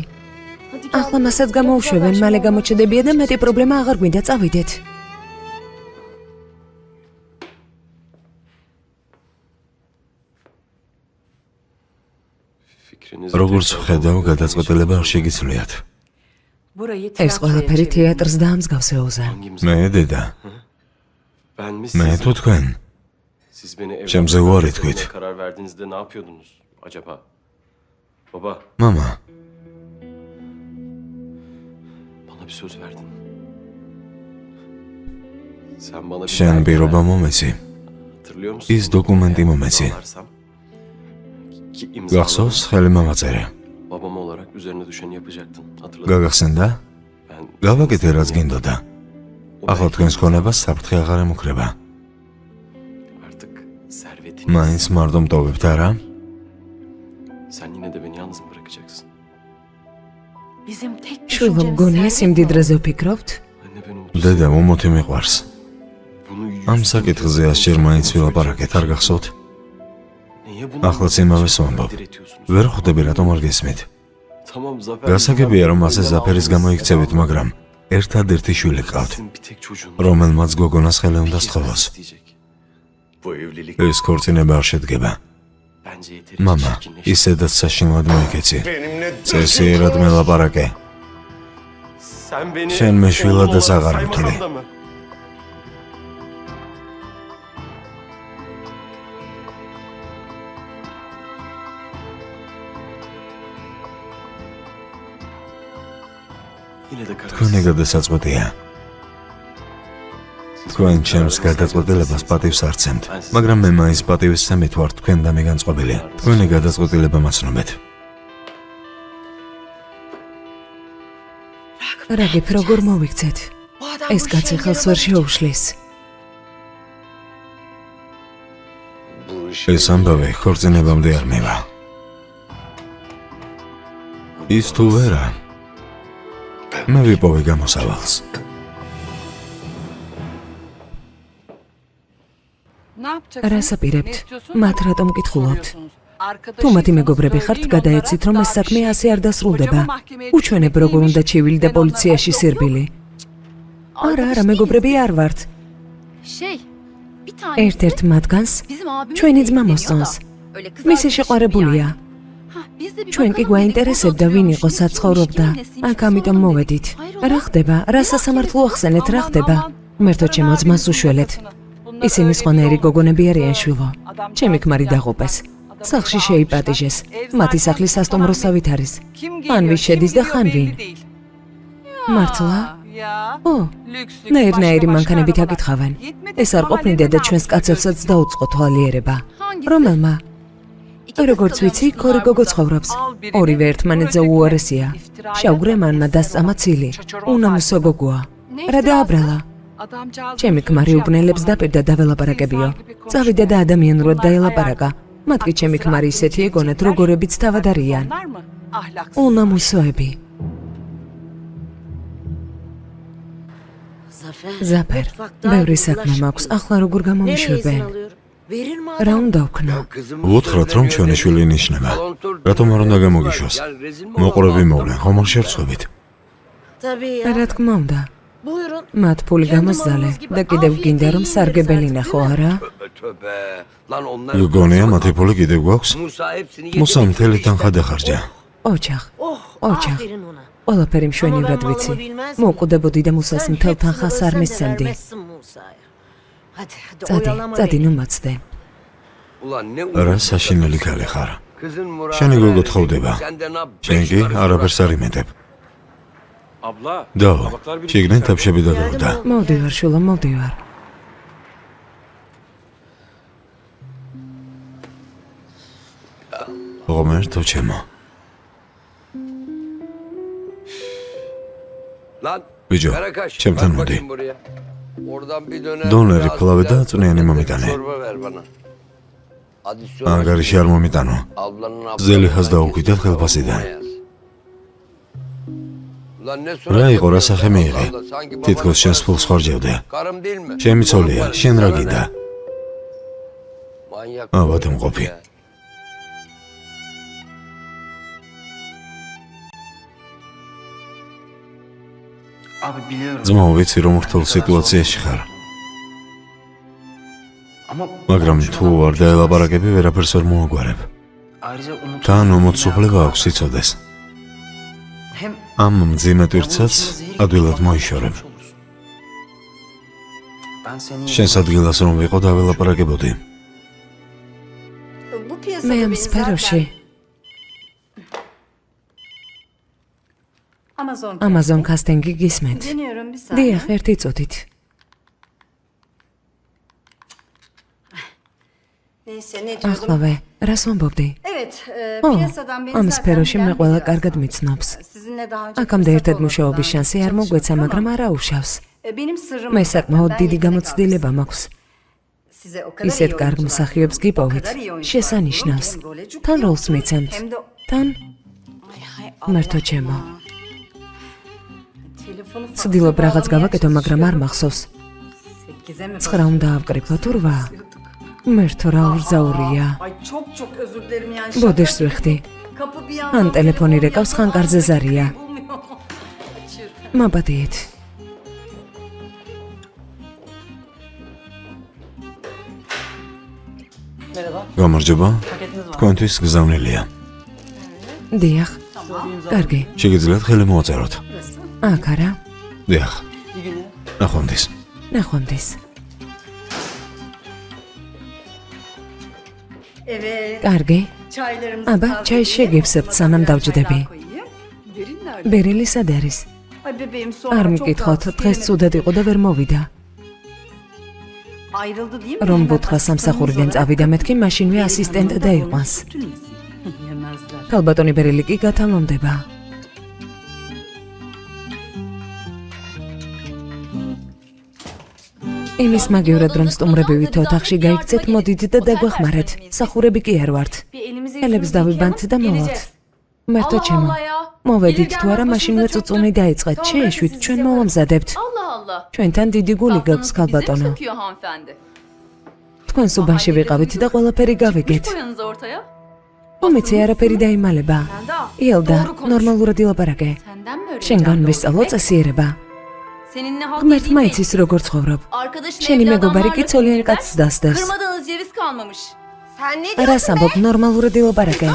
ახლა მასაც გამოუშვებენ, მალე გამოჩნდებია და მეტი პრობლემა აღარ გვინდა, წავიდეთ. როგორც ვხედავ, გადაწყვეტილება არ შეგიძლიათ. ეს ყველაფერი თეატრს დაამსგავსე ოზან. მე დედა. მე თუ თქვენ. ჩემზე უარი თქვით. მამა. შენ პირობა მომეცი. ის დოკუმენტი მომეცი. გახსოვს ხელი მომაწერე. გაგახსენდა? გავაკეთე რაც გინდოდა. ახლა თქვენს ქონებას საფრთხე აღარ ემუქრება. მაინც მარდომ ტოვებთ, არა? შვილო მგონია სიმდიდრეზე ვფიქრობთ? დედა მომოთი მიყვარს. ამ საკითხზე ასჯერ მაინც ვილაპარაკეთ, არ გახსოვთ? ახლაც იმავეს ვამბობ. ვერ ხვდები რატომ არ გესმით? გასაგებია რომ ასე ზაფერის გამო იქცევით, მაგრამ ერთადერთი შვილი გყავთ, რომელმაც გოგონას ხელი უნდა სთხოვოს. ეს ქორწინება არ შედგება. მამა, ისედაც საშინლად მოიქეცი. წესიერად მელაპარაკე. შენ მე შვილადაც აღარ მთვლი. თქვენი გადასაწყვეტია. თქვენ ჩემს გადაწყვეტილებას პატივს არ ცემთ, მაგრამ მე მაინც პატივის ცემით ვარ თქვენ და მე განწყობილი. თქვენი გადაწყვეტილება მაცნობეთ. რაგებ როგორ მოვიქცეთ? ეს კაცი ხელს ვერ შეუშლის. ეს ამბავი ქორწინებამდე არ მივა. ის თუ ვერა, მე ვიპოვე გამოსავალს. რას აპირებთ? მათ რატომ კითხულობთ? თუ მათი მეგობრები ხართ, გადაეცით, რომ ეს საქმე ასე არ დასრულდება. უჩვენებ როგორ უნდა ჩივილი და პოლიციაში სირბილი. არა, მეგობრები არ ვართ. ერთ-ერთ მათგანს ჩვენი ძმა მოსწონს. მისი შეყვარებულია. ჩვენ კი გვაინტერესებდა ვინ იყო საცხოვრობდა. აქ ამიტომ მოვედით. რა ხდება? რა სასამართლო ახსენეთ, რა ხდება? მერთო ჩემო ძმას უშველეთ. ისინი სხვანაირი გოგონები არიან შვილო. ჩემი ქმარი დაღუპეს. სახლში შეიპატიჟეს. მათი სახლი სასტუმროსავით არის. ხან ვის შედის და ხან ვინ. მართლა? ო, ნაირ-ნაირი მანქანებით აკითხავენ. ეს არ ყოფნიდა და ჩვენს კაცებსაც დაუწყო თვალიერება. რომელმა? როგორც ვიცი, ქორი გოგო ცხოვრობს. ორივე ერთმანეთზე უარესია. შავგრემანმა დასწამა ცილი. უნამუსო გოგოა. რა დააბრალა? ჩემი ქმარი უბნელებს დაპირდა დაველაპარაკებიო. წავიდა და ადამიანურად დაელაპარაკა. მათ კი ჩემი ქმარი ისეთი ეგონათ, როგორებიც თავად არიან. უნამუსოები. ზაფერ, ბევრი საქმე მაქვს, ახლა როგორ გამომიშვებენ? რა უნდა ვქნა? ვუთხრათ, რომ ჩვენი შვილი ნიშნება. რატომ არ უნდა გამოგიშვას? მოყურები მოვლენ, ხომ არ შევცხვებით? რა თქმა უნდა. მათ ფული გამოსძალე და კიდევ გინდა რომ სარგებელი ნახო, არა? გოგონია, მათი ფული კიდევ გვაქვს? მუსა მთელი თანხა დახარჯა. ოჩახ. ყველაფერი მშვენივრად ვიცი. მოუკვდებოდი და მუსას მთელ თანხას არ მისცემდი. წადი, ნუ მაცდე. რა საშინელი ქალი ხარ. შენი გოგო თხოვდება. შენ კი არაფერს არ იმედებ. და, შიგნით თაფშები დაგროვდა. მოვდივარ, შვილო, მოვდივარ. ღომერთო ჩემო. ბიჯო, ჩემთან მოდი. დონერი ფლავე და წვნიანი მომიტანე. ანგარიში არ მომიტანო. ზელიხას დაუკვირდეთ ხელფასიდან. რა იყო, რა სახე მიიღე? თითქოს შენს ფულს ხარჯავდე. ჩემი ცოლია, შენ რა გინდა? ავადმყოფი. ძმაო, ვიცი რომ რთულ სიტუაციაში ხარ. მაგრამ თუ არ დაელაპარაკები, ვერაფერს ვერ მოაგვარებ. თან უმოცუხლება აქვს სიცოდეს. ამ მძიმე ტვირთსაც ადვილად მოიშორებ. შენს ადგილას რომ ვიყო, დაველაპარაკებოდი. მე ამ სფეროში Amazon casting-ი გისმენთ. დიახ, ერთი წუთით. ახლავე, რას ვამბობდი? ამ სფეროში მე ყველა კარგად მიცნობს. აქამდე ერთად მუშაობის შანსი არ მოგვეცა, მაგრამ არა უშავს. მე საკმაოდ დიდი გამოცდილება მაქვს. ისეთ კარგ მსახიობს გიპოვით, შესანიშნავს. თან როლს მიცემთ. თან მერთო ჩემო. ცდილობ რაღაც გავაკეთო, მაგრამ არ მახსოვს. 9 უნდა ავკრიფო თუ 8? მე რთო რა ურზაურია. ბოდიშს ვიხდი. ან ტელეფონი რეკავს, ხან კარზე ზარია. მაბადიეთ. გამარჯობა. თქვენთვის გზავნილია. დიახ. კარგი. შეგიძლიათ ხელი მოვაწეროთ. აქ არა. დიახ. ნახვამდის. ნახვამდის. კარგი. აბა, ჩაი შეგივსებთ, სანამ დავჯდები. ბერილი სად არის? არ მიკითხოთ, დღეს ცუდად იყო და ვერ მოვიდა. რომ ვუთხრა სამსახურიდან წავიდა, მეთქი მაშინვე ასისტენტად დაიყვანს. ქალბატონი ბერილი კი გათამამდება. იმის მაგივრად რომ სტუმრები ოთახში გაიქცეთ, მოდით და დაგვეხმარეთ. სახურები კი არ ვართ. ელებს დავიბანთ და მოვალთ. მერტო ჩემო. მოვედით თუ არა, მაშინვე წუწუნი დაიწყეთ. შეეშვით, ჩვენ მოვამზადებთ. ჩვენთან დიდი გული გაქვს, ქალბატონო. თქვენ სუბანში ვიყავით და ყველაფერი გავიგეთ. მომეცე არაფერი დაიმალება. იელდა, ნორმალურად ილაპარაკე. შენგან ვისწავლო წესიერება. ღმერთმა იცის როგორ ცხოვრობ. შენი მეგობარი კი ცოლიან კაცს დასდევს. რას ამბობ, ნორმალურად ილაპარაკე.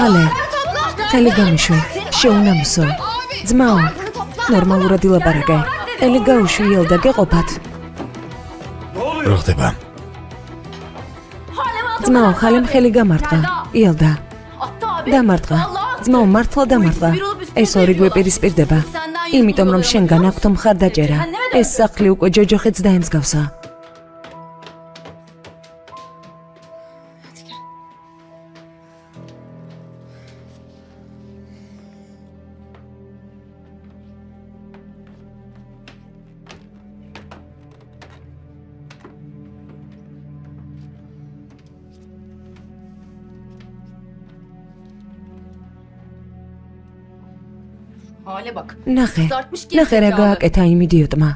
ალე, ხელი გამიშვი, შეუნამსო. ძმაო, ნორმალურად ილაპარაკე. ხელი გაუშვი, იელდა, გეყოფათ. რა ხდება? ძმაო, ხალემ ხელი გამარტყა. იელდა. დამარტყა. ძმაო, მართლა დამარტყა. ეს ორი გვეპირისპირდება. იმიტომ რომ შენგან აქვთ მხარდაჭერა. ეს სახლი უკვე ჯოჯოხეთს დაემსგავსა. ნახე, ნახე რა გააკეთა იმ იდიოტმა.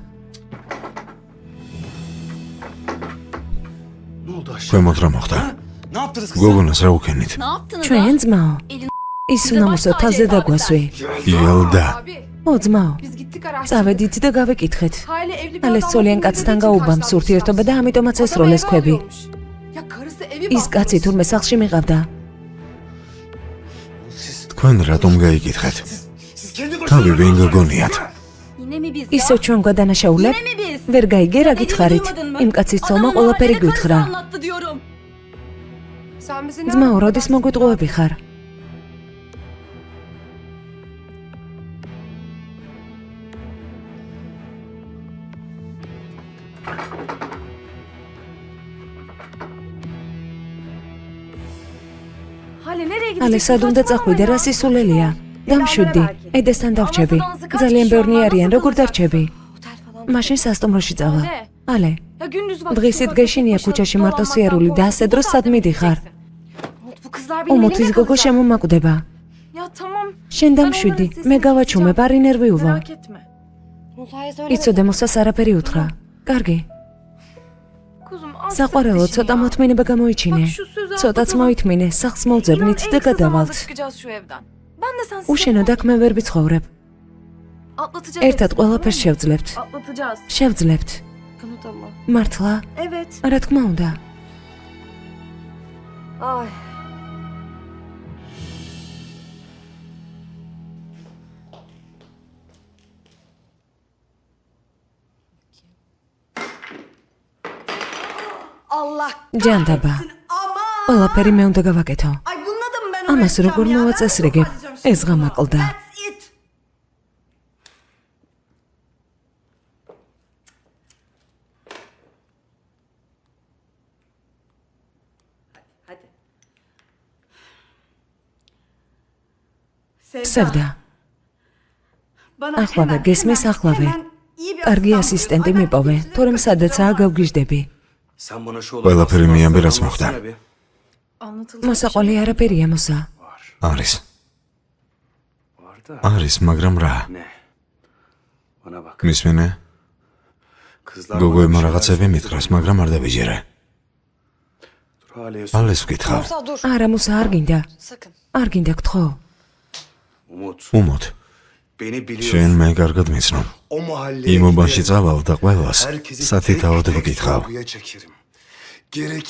ქვემოთ რა მოხდა? გოგონას რა უკენით? ჩვენ ძმაო. ის უნამოსო თავზე დაგვასვი. იელდა. ო ძმაო, Biz gittik araştırdık. წავედით და გავეკითხეთ. Hayli evli bir ალეს adam ცოლიან olduğunu კაცთან görünce გაუბამს karşılaştık. ურთიერთობა და ამიტომაც Adam ესროლეს evi ქვები. alıyormuş. Ya karısı evi ის კაცი basmış. თურმე სახლში მიყავდა. თქვენ რატომ გაიკითხეთ? თავი ვინ გოგონიათ? ისო ჩვენ გვადანაშაულებ? ვერ გაიგე რა გითხარით? იმ კაცის ცოლმა ყველაფერი გითხრა. Sen bizi ne ძმაო, როდის მოგვიტყუები ხარ? ალე სად უნდა წახვიდე, რა სისულელია? დამშვიდი, ედესთან დავრჩები. ძალიან ბევრნი არიან, როგორ დავრჩები? მაშინ სასტუმროში წავა. ალე, Ya gündüz vakti. დღისით გეშინია ქუჩაში მარტო სიარული და ასე დროს სად მიდიხარ? Bu kızlar benim უმოთის elimde გოგო kalacak. შემომაკვდება. Ya tamam. შენ დამშვიდი, მე გავაჩუმებ, არ ინერვიულო. Merak etme. იცოდე მოსას არაფერი უთხრა. კარგი. Kuzum az საყვარელო, ცოტა მოთმინება გამოიჩინე. ცოტაც მოითმინე, სახლს მოვძებნით და გადავალთ. უშენოდ აქ მე ვერ ვიცხოვრებ. ერთად ყველაფერს შევძლებთ. შევძლებთ. მართლა? რა თქმა უნდა. ჯანდაბა. ყველაფერი მე უნდა გავაკეთო. ამას როგორ მოვაწესრიგებ? ეს ღამაყლდა. სევდა. ახლავე გესმის ახლავე. კარგი ასისტენტი მიპოვე, თორემ სადაცაა გავგიჟდები. ყველაფერი მიამბე რაც მოხდა. მოსაყოლი არაფერია მოსა. არის. არის, მაგრამ რა? Ne? Bana bak. მისმენე? Kızlar გოგოებმა რაღაცები მითხრას, მაგრამ არ დაბიჯერე. Dur Hale'ye ალეს ვკითხავ. არა, მუსა, არ გინდა. არ გინდა გთხოვ. Umut. უმოთ, Beni biliyorsun. შენ მე კარგად მიცნობ. O mahalleye იმ უბანში giderim. წავალ და ყველას Herkesi სათითაოდ tek tek ვკითხავ. sorguya çekerim.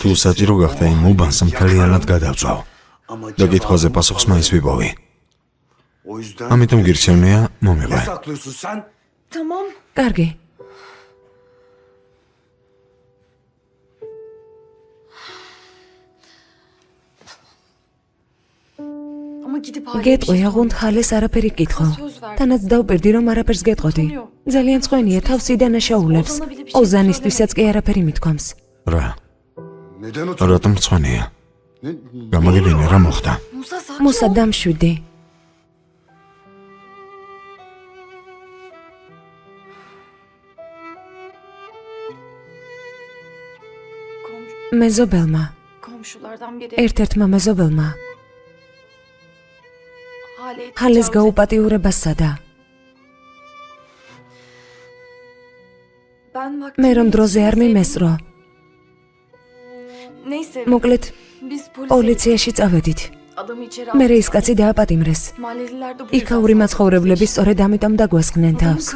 თუ საჭირო გახდა იმ უბანს მთლიანად გადავწვავ და კითხვაზე პასუხს მაინც ვიპოვი. O yüzden ამიტომ გირჩევნია, მომიყვე. ne saklıyorsun sen? Tamam. კარგი. Ama gidip Hale'ye bir გეტყვი, şey აღუნთ ხალეს არაფერი გითხო. сөз ვარ. თანაც დავპირდი, რომ არაფერს გეტყოდი. ძალიან წყვენია, თავს იდანაშაულებს. ოზანისთვისაც კი არაფერი მithქვამს. რა? Neden o რატომ წვენია? გამაგებინე, რა მოხდა? Musa sakin მუსა, ol. დამშვიდი. მეზობელმა, Komşulardan biri ერთ-ერთმა მეზობელმა Hale'ye ხალეს tecavüz გაუპატიურებას სცადა. Ben მე რომ vaktimi დროზე არ yetiştirseydim- მიმესწრო, Neyse. მოკლედ Biz polise პოლიციაში წავედით. adamı içeri მე aldık. ის კაცი დააპატიმრეს. Mahalleliler de bu იქაური მაცხოვრებლები სწორედ ამიტომ დაგვასხნენ თავს.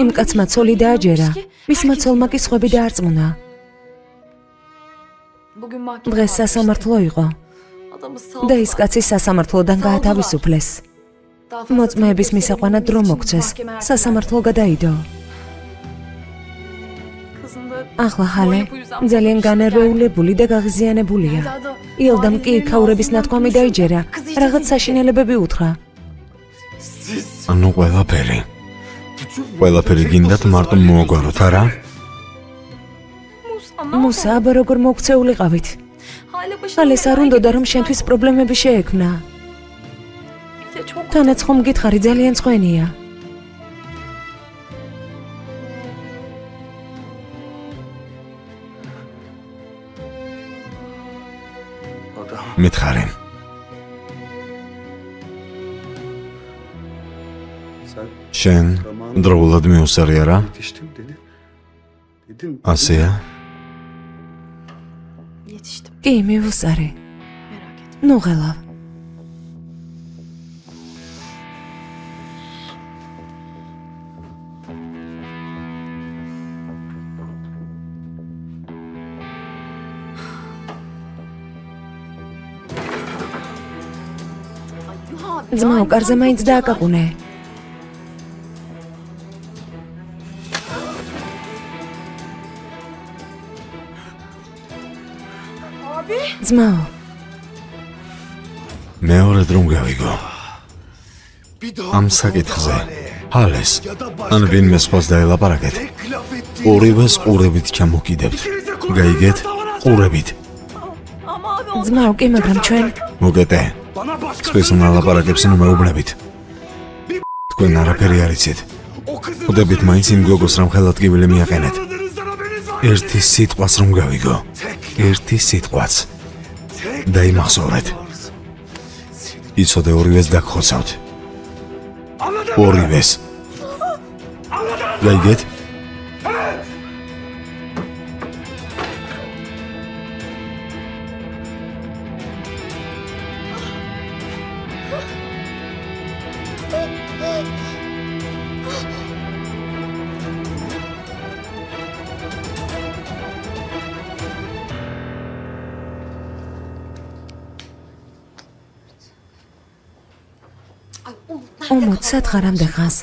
იმ კაცმა ცოლი დააჯერა, მისმა ცოლმა კი სხვები დაარწმუნა. Bugün mahkeme დღეს varmış. სასამართლო იყო Adamı და ის saldılar. კაცი სასამართლოდან გაათავისუფლეს. Daha fazla მოწმეების tanık მისაყვანად დრო gösterilmemiz için მოგცეს. mahkeme ertelendi. სასამართლო გადაიდო. Kızın da ახლა ხალე ძალიან განერვეულებული და გაღიზიანებულია. ილდამ კი იქაურების ნათქვამი დაიჯერა, რაღაც საშინელებები უთხრა. ანუ ყველაფერი გინდათ მარტო მოგვაროთ, არა? მუსა, აბა როგორ მოგცეულიყავით? Hale başına ხალეს არ belaya უნდოდა რომ getirdi. შენთვის პრობლემები შეექმნა. Bize çok თანაც ხომ გითხარი, ძალიან წვენია. adam? მითხარი, Sen შენ დროულად მიუსწარი არა? yetiştim dedi. Dedim. ასეა? yetiştim. კი, მივუსწარი. Merak etme. ნუ ღელავ. ძმაო, კარზე მაინც დააკაკუნე. ძმაო, მეორე დრო გავიგო. ამ საკითხზე ჰალეს ან ვინმე სხვას დაელაპარაკეთ. ორივეს ყურებით ჩამოკიდებთ. გაიგეთ? ყურებით. ძმაო, კი, მაგრამ ჩვენ მოგეტე. სხვის ლაპარაკებს ნუ მეუბნებით. თქვენ არაფერი არ იცით. ხვდებით მაინც იმ გოგოს რამ ხელად კიბილი მიაყენეთ. ერთი სიტყვას რომ გავიგო. ერთი სიტყვაც. დაიმახსოვრეთ. იცოდე ორივეს დაგხოცავთ. ორივეს. გაიგეთ? უმოთ სათხარამდე ხანს.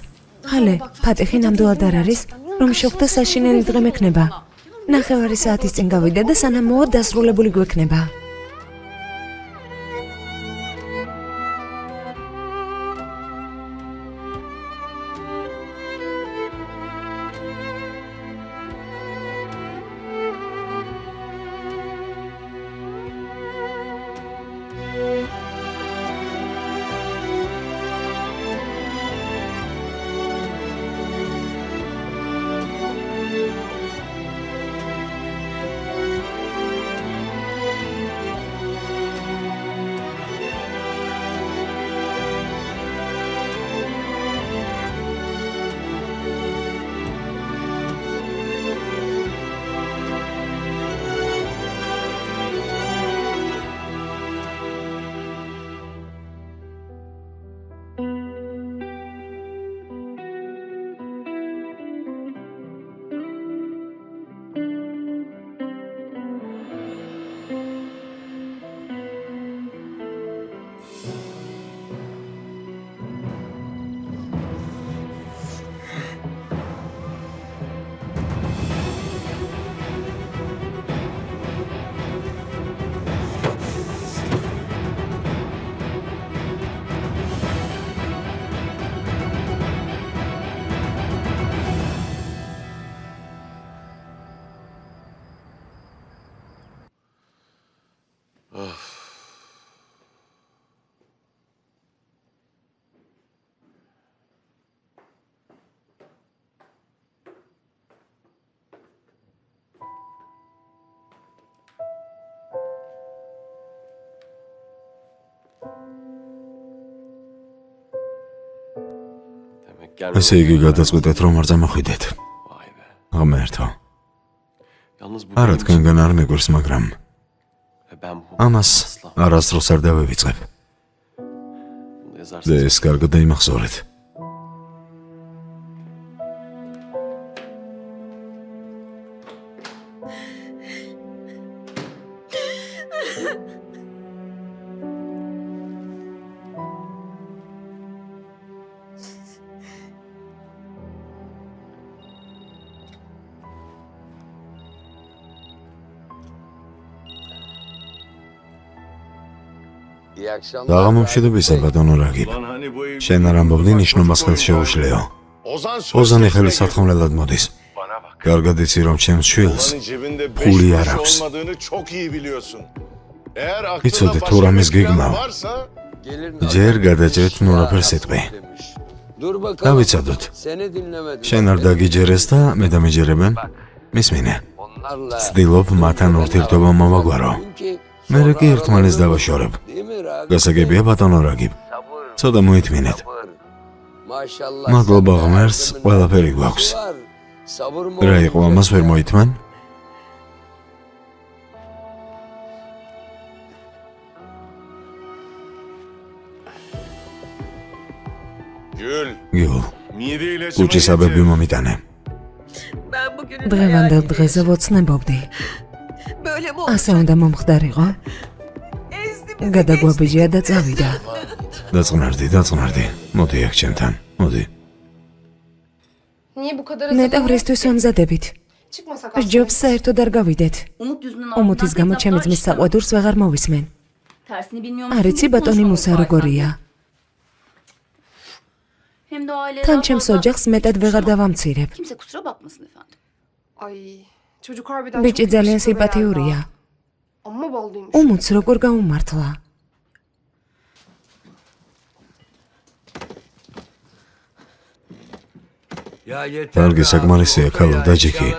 ხალე, ფატეხი ნამდვილად არ არის, რომ შევხვდა საშინელი დღე მექნება. ნახევარი საათის წინ გავიდა და სანამ მოვა დასრულებული გვექნება. Demek gelmedi. ესე იგი გადაწყვეტეთ რომ არ წამოხვიდეთ. Vay be. ღმერთო. Yalnız bu არა benim için თქვენგან არ მეგვერს, მაგრამ ve ben bu ამას არასდროს არ დავევიწყებ. bunu და yazarsın. ეს კარგად დაიმახსოვრეთ. İyi akşamlar. დაღამომშვიდობისა ბატონო რაგიბ. შენ არ ამბობდი ნიშნობას ხელს შეუშლიო. ოზანი ხელი სათქმელად მოდის. კარგად იცი რომ ჩემს შვილს ფული არ აქვს. იცოდე თუ რამეს გეგმავ. ჯერ გადაჭრეთ ნურაფერს ეტყვი. Dur bakalım. დავიცადოთ. Seni dinlemedim. შენ არ დაგიჯერეს და მე დამეჯერებენ. მისმინე. Onlarla. ცდილობ მათთან ურთიერთობა მოვაგვარო. Çünkü მე კი ერთმანეთს დავაშორებ. değil mi Ragıp? გასაგებია ბატონო რაგიბ. ცოტა მოითმინეთ. Maşallah. მადლობა sende ღმერთს, hayatının ყველაფერი bir გვაქვს. var. Sabır mı რა oldu იყო be? ამას ვერ მოითმან? გიულ, უჭისაბები მომიტანე. Ben bugünü დღევანდელ დღეზე ვოცნებობდი. böyle mi ასე უნდა მომხდარიყო? გადაგვაბიჯია და წავიდა. დაწყნარდი. მოდი აქ ჩემთან. მოდი. Niye bu kadar ნეტავრისთვის ვამზადებით. çıkmasak ჯობს საერთოდ არ გავიდეთ. Umut yüzünden უმუთის გამო ჩემი ძმის საყვედურს ვეღარ მოვისმენ. Tersini bilmiyor musun? არ იცი ბატონი მუსა როგორია. Hem de aileye თან daha ჩემს fazla- ოჯახს მეტად ვეღარ დავამცირებ. Kimse kusura bakmasın efendim. Ay çocuk harbiden ბიჭი ძალიან სიმპათიურია. Amma baldıymış. უმუც როგორ გაუმართლა. Ya yeter. კარგი საკმარისია ქალო დაჯიქი.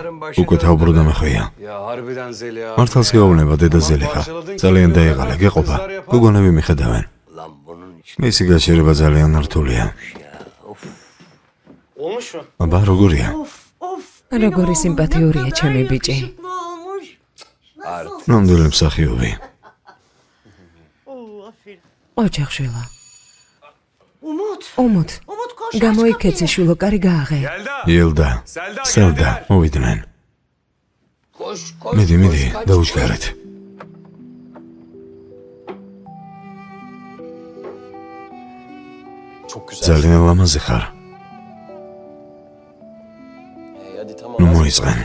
უკვე თავბრუდა მეხვია. Ya harbiden Zeliha. მართალს გეუბნება დედა ზელიხა. ძალიან დაიღალე, გეყოფა. გოგონები მიხედავენ. Lan bunun için მისი გაჩერება ძალიან რთულია. Olmuş mu? აბა როგორია? როგორი სიმპათიურია ჩემი ბიჭი. artık. ნამდვილი მსახიობი. ოჯახშვილა. Umut. უმუთ. Umut koş. გამოიქეცი შვილო, კარი გააღე. ილდა, სელდა, მოვიდნენ. Koş koş. მიდი, koş, დაუჩქარეთ. Çok güzel. ძალიან ლამაზი ხარ. Hadi tamam. ნუ მოიწყენ.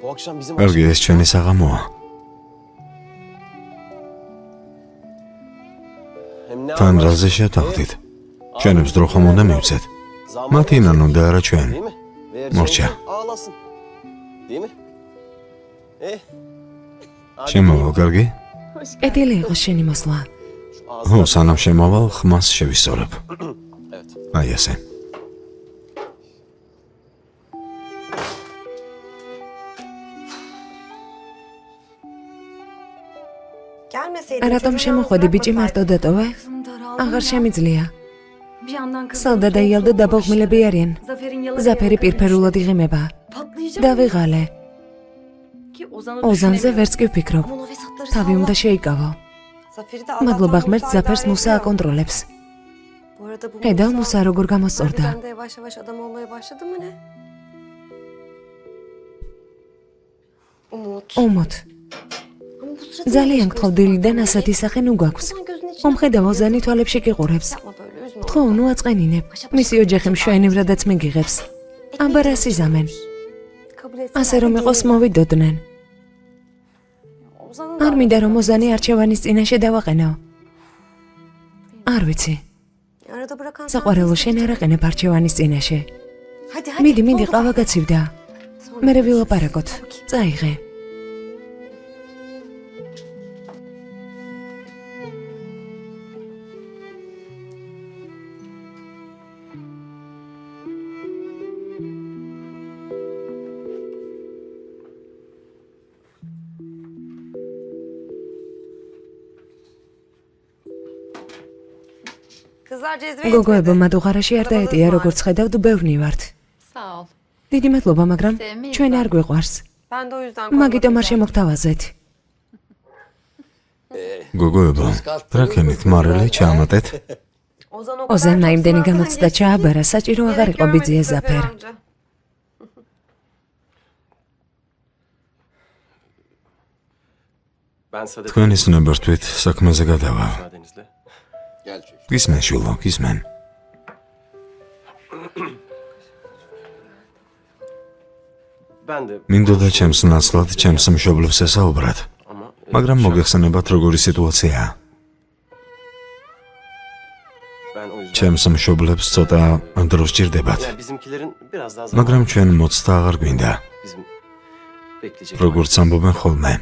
Bu akşam bizim კარგი, ეს ჩვენი საღამოა. Hem ne თან anlarsın? რაზე შეთანხმდით? ჩვენებს დრო ხომ უნდა მივცეთ? Zaman მათი ნანო და არა ჩვენ. değil mi? Morça. Ağlasın. Değil mi? Hadi შემოვალ, კარგი? კეთილი იყო შენი მოსვლა. şu ხო, ağzına- სანამ შემოვალ, ხმას შევისწორებ. Evet. აი ასე. Gelmeseydin. რატომ çocuğu შემოხვედი yalnız ბიჭი მარტო დატოვე? Kızım daraldım აღარ ya. შემიძლია. Bir yandan kızım სალდა და იალდა დაბოღმილები არიან. Zafer'in yalı ზაფერი პირფერულად იღიმება. patlayacak დავიღალე. ki Ozan'ı ოზანზე düşünemiyorum. ვერც კი ვფიქრობ. Aman o Vesatları თავი უნდა შეიკავო. Zaferi de მადლობა Allah'tan ღმერთს Musa ზაფერს idare მუსა ediyor. აკონტროლებს. Bu arada bu ხედავ Musa მუსა როგორ გამოსწორდა. harbiden de yavaş yavaş adam olmaya başladı mı ne? Umut. უმუთ. Ama bu sırada ძალიან hiç გთხოვდილიდან göstermiyor. ასეთი სახე ნუ გვაქვს. Ozan gözünün içine მომხედავ ოზანი თვალებში ყიყურებს. yapma böyle üzme. თხო ნუ აწყენინებ. მისი ოჯახი მშვენივრადაც მიგიღებს. აბა რას იზამენ? Kabul etsinler ასე de რომ იყოს gelin. მოვიდოდნენ. Ozan'ın არ მინდა რომ ოზანი არჩევანის წინაშე დავაყენო. არ vicი. arada bırakan საყვარელო შენ არ აყენებ არჩევანის წინაშე. Hadi hadi. მიდი, doldur. ყავა გაცივდა. Sonra- მე ვილაპარაკოთ. წაიღე. Kızlar cezve გოგოებო მადუღარაში არ დაეტია, როგორც ხედავთ, ბევრნი ვართ. Sağ ol. დიდი მადლობა, მაგრამ ჩვენ არ გვიყვარს. Ben de o yüzden მაგიტომ არ შემოგთავაზეთ. გოგოებო, რა ქენით მარილი ჩაამატეთ? Ozan o ოზანმა იმდენი გამოცდა ჩააბარა, საჭირო აღარ იყო ბიძიე ზაფერ. Ben sadece თქვენი ცნობართვით საქმეზე გადავა. müsaadenizle. Gel çocuğum. გისმენ შულო, გისმენ. Ben de მინდოდა ჩემს ნაცვლად, ჩემს მშობლებს ესაუბრად, ama მაგრამ მოგეხსენებათ როგორი სიტუაციაა. ben o yüzden ჩემს მშობლებს ცოტა დრო სჭირდებათ, yani bizimkilerin biraz daha zaman მაგრამ ჩვენ მოცდა აღარ გვინდა, bizim bekleyecek. როგორც ამბობენ ხოლმე.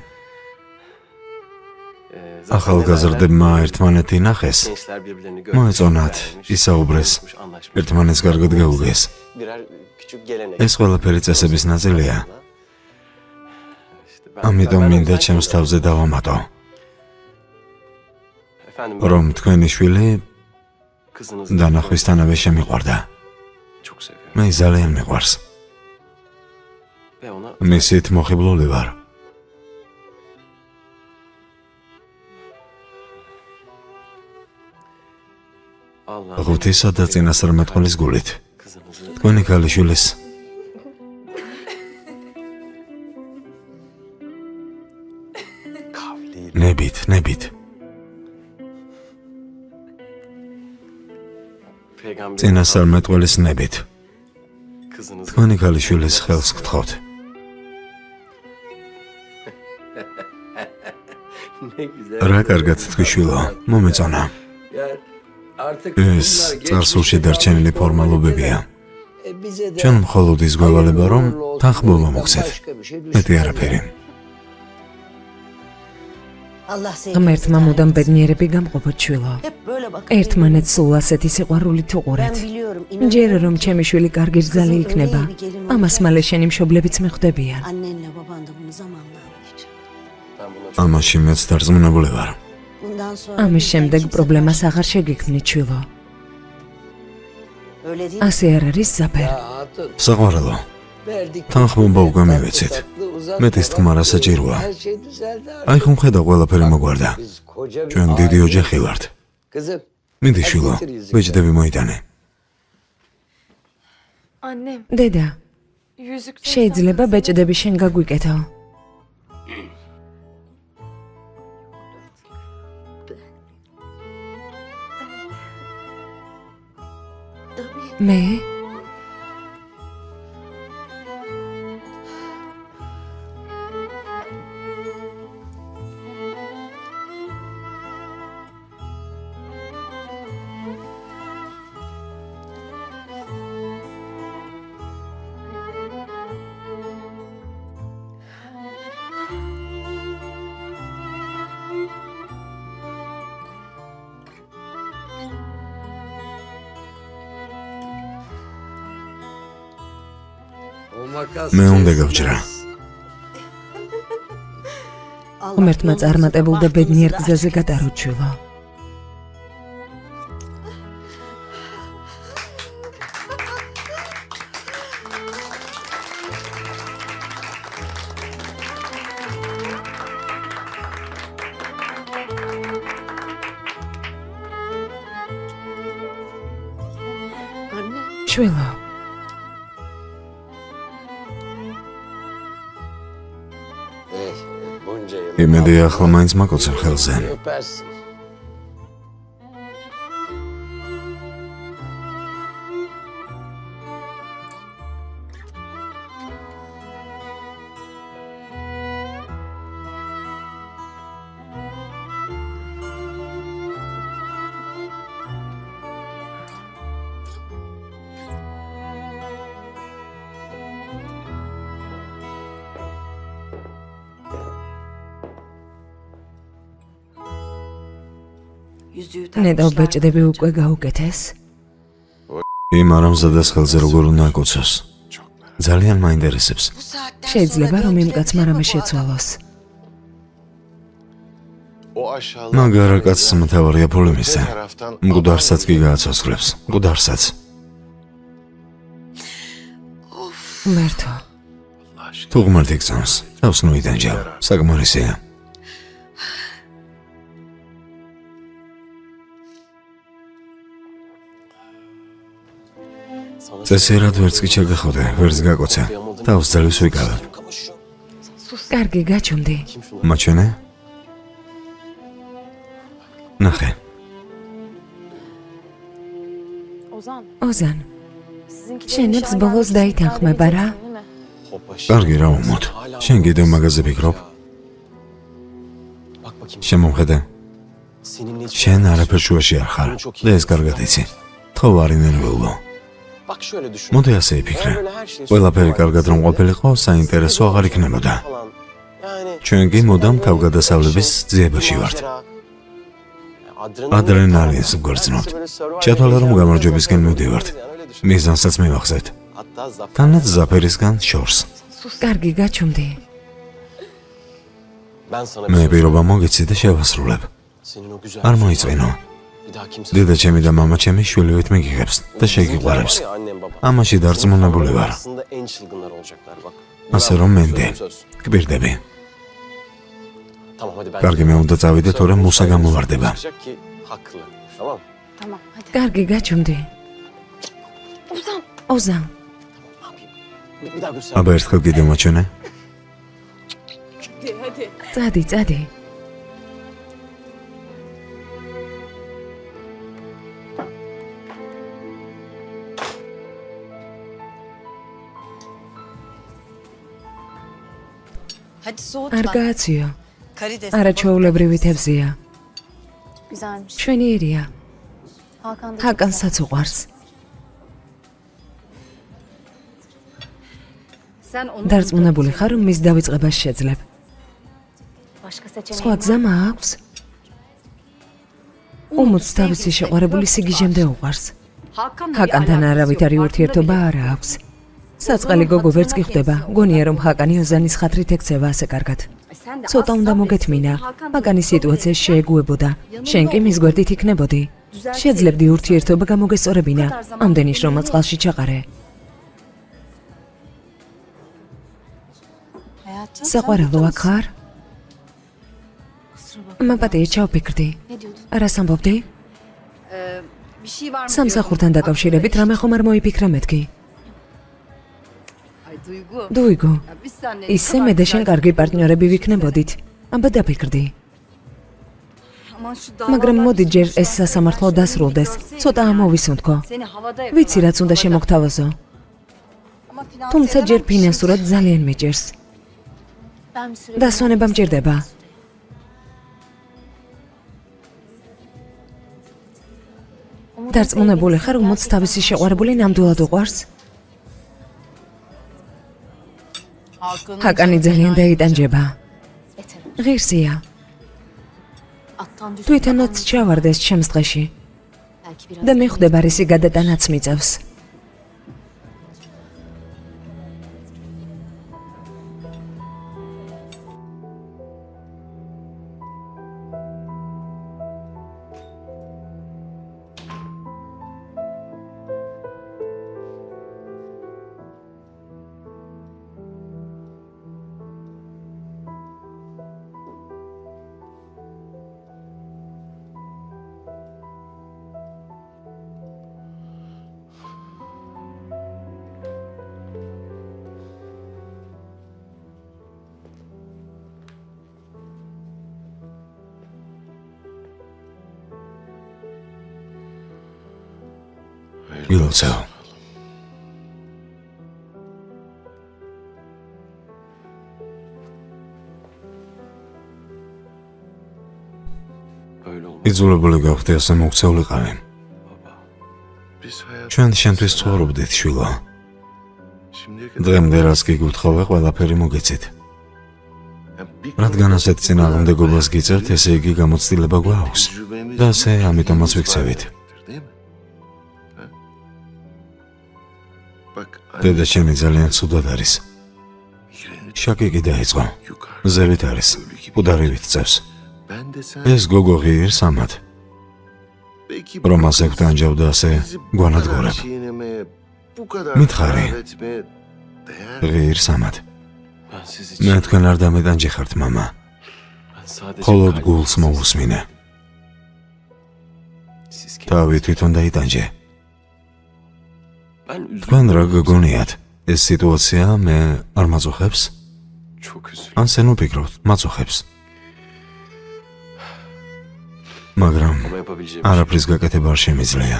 Zaten ახალგაზრდებმა ერთმანეთი ნახეს, gençler birbirlerini მოეწონათ, beğenmiş, ისაუბრეს, anlaşmış. ერთმანეთს კარგად გაუგეს. Birer küçük gelenek. ეს ყველაფერი წესების ნაწილია. İşte ben- ამიტომ ben o მინდა yüzden ჩემს თავზე დავამატო, Efendim რომ თქვენი შვილი kızınızı დანახვისთანავე შემიყვარდა. çok seviyorum. მე ძალიან მიყვარს. Ve ona მისით მოხიბლული ვარ. Allah ღვთისა და წინასწარმეტყველის გულით, kızınızı თქვენი ქალიშვილის ნებით, peygamber წინასწარმეტყველის ნებით, kızınızı თქვენი ქალიშვილის ხელს გთხოვთ. Ne güzel. რა კარგად თქვი შვილო, მომეწონა. Gel. Artık ეს bunlar წარსულში geçmişte დარჩენილი kaldı. ფორმალობებია. Bize de ჩვენ მხოლოდ ის გვევალება, რომ hayırlı olsun თანხმობა dedikten მოგცეთ. başka bir şey მეტი düşünmez. არაფერი. Allah seni. ღმერთმა მუდამ ბედნიერები გამყოფოთ შვილო. Hep böyle bak. ერთმანეთს სულ ასეთი სიყვარულით Ben უყურეთ. biliyorum. ჯერ რომ ჩემი შვილი კარგი რძალი იქნება, ამას მალე შენი მშობლებიც მიხვდებიან. Annenle baban da bunu zamanla anlayacak. ben buna çok ამაში მეც დარწმუნებული ვარ. Bundan sonra ამის bizden შემდეგ kimse პრობლემას აღარ შეგექმნით შვილო. öyle değil. ასე არ არის ზაფერ. Ya hatun. საყვარელო, Verdik. თანხმობა უკვე მივეცით. მეტის თქმა რა საჭიროა. Her şey düzeldi artık. აი ხომ ხედავ ყველაფერი მოგვარდა. Biz koca bir ჩვენ დიდი aile. ოჯახი ვართ. Kızım. მინდი შვილო, ბეჭდები მოიტანე. Annem დედა, yüzük შეიძლება ბეჭდები შენ გაგვიკეთო. მე O makas მე უნდა kesmez. გავჭრა. ღმერთმა წარმატებულ და ბედნიერ გზაზე გატაროთ შვილო. შვილო, Bunca yıl. იმედი ახლა მაინც მაკოცებ ხელზე. Öpersin. ნეტავ ბეჭდები უკვე გაუკეთეს. იმ არამზადას ხელზე როგორ უნდა აკოცოს. ძალიან მაინტერესებს. შეიძლება რომ იმ კაცმა რამე შეცვალოს. მაგარა კაცს მთავარია ფული მისცა. მკვდარსაც კი გააცოცხლებს. მკვდარსაც. მერთო, თუ ღმერთი გწონს, თავს ნუიდანჯავ. საკმარისია. წესერად ვერც კი ჩაგახოდე, ვერც გაკოცა. თავს ძალებს ვიკავებ. კარგი გაჩუმდი. მაჩვენე? ნახე. ოზან, შენებს ბოლოს დაითანხმება რა? კარგი რა უმოთ. შენ კიდევ მაგაზე ფიქრობ? შემომხედე. შენ არაფერ შუაში არ ხარ და ეს კარგად იცი. თქო არ ინერვიულო. მოდი ასე იფიქრე. ყველაფერი კარგად რომ ყოფილიყო, საინტერესო აღარ იქნებოდა. ჩვენ კი მუდამ თავგადასავლების ძიებაში ვართ. ადრენალინს ვგრძნობთ. ჩათვალე რომ გამარჯვებისკენ მივდივართ. მიზანსაც მივახსენეთ. თანაც ზაფერისგან შორს. კარგი გაჩუმდი. მე პირობა მოგიცი და შევასრულებ. არ მოიწვინო. დედა ჩემი და მამა ჩემი შვილივით მიგიღებს და შეგიყვარებს. ამაში დარწმუნებული ვარ. ასე რომ მენდე, გპირდები. კარგი მე უნდა წავიდე, თორემ მუსა გამოვარდება. კარგი გაჩუმდი. ოზან, აბა ერთხელ კიდევ მაჩვენე. წადი. არ გააციო. არაჩვეულებრივი თევზია. Güzelmiş. ჩვენიერია. Hakan da ჰაკანსაც უყვარს. დარწმუნებული ხარ, რომ მის დავიწყებას შეძლებ. başka seçeneğin სხვა var. გზა მაქვს? უმოც თავისი შეყვარებული სიგიჟემდე უყვარს. ჰაკანთან არავითარი ურთიერთობა არ აქვს. საწყალი გოგო ვერც კი ხვდება. გონია რომ ჰაკანი ოზანის ხათრით ექცევა ასე კარგად. ცოტა უნდა მოგეთმინა. ჰაკანის სიტუაცია შეეგუებოდა. შენ კი მის გვერდით იქნებოდი. შეძლებდი ურთიერთობა გამოგესწორებინა. ამდენი შრომა წყალში ჩაყარე. საყვარელო აქ ხარ? მაპატია ჩავფიქრდი. Ne diyordun? რას ამბობდი? სამსახურთან დაკავშირებით რამე ხომ არ მოიფიქრე მეთქი? დუიგო, ისე მე და შენ კარგი პარტნიორები ვიქნებოდით. აბა დაფიქრდი. მაგრამ მოდი ჯერ ეს სასამართლო დასრულდეს. ცოტა ამოვისუნთქო. ვიცი რაც უნდა შემოგთავაზო. თუმცა ჯერ ფინანსურად ძალიან მიჭირს. Ben bir süre დასვენება მჭირდება. დარწმუნებული ხარ, უმოც თავისი შეყვარებული ნამდვილად უყვარს? ჰაკანი ძალიან დაიტანჯება. yeter. ღირსია. Attan düştü. თვითონაც ჩავარდეს ჩემს დღეში Belki biraz. და მიხვდება რისი გადატანაც მიწევს. გილოცავ. იძულებული გავხდი ასე მოგცეულიყავი. ჩვენ შენთვის ცხოვრობდით, შვილო. დღემდე რაც გიგვითხოვე, ყველაფერი მოგეცით. რადგან ასეთ წინააღმდეგობას გიწევთ, ესე იგი გამოცდილება გვაქვს და ასე ამიტომაც ვიქცევით. დედა ჩემი ძალიან ცუდად არის. შაკი კი დაიწყო. ზევით არის. უდარივით წევს. ეს გოგო ღირს ამად, რომელს ეკტანჯავ და ასე გვანადგურებ. მითხარი, ღირს ამად. მე თქვენ არ დამეტანჯიხართ, მამა. მხოლოდ გულს მოусმინე. თავი თვითონ დაიტანჯე. თქვენ რა გგონიათ, ეს სიტუაცია მე არ მაწუხებს? ან სენ ვფიქრობთ, მაწუხებს? მაგრამ არაფრის გაკეთება არ შემიძლია.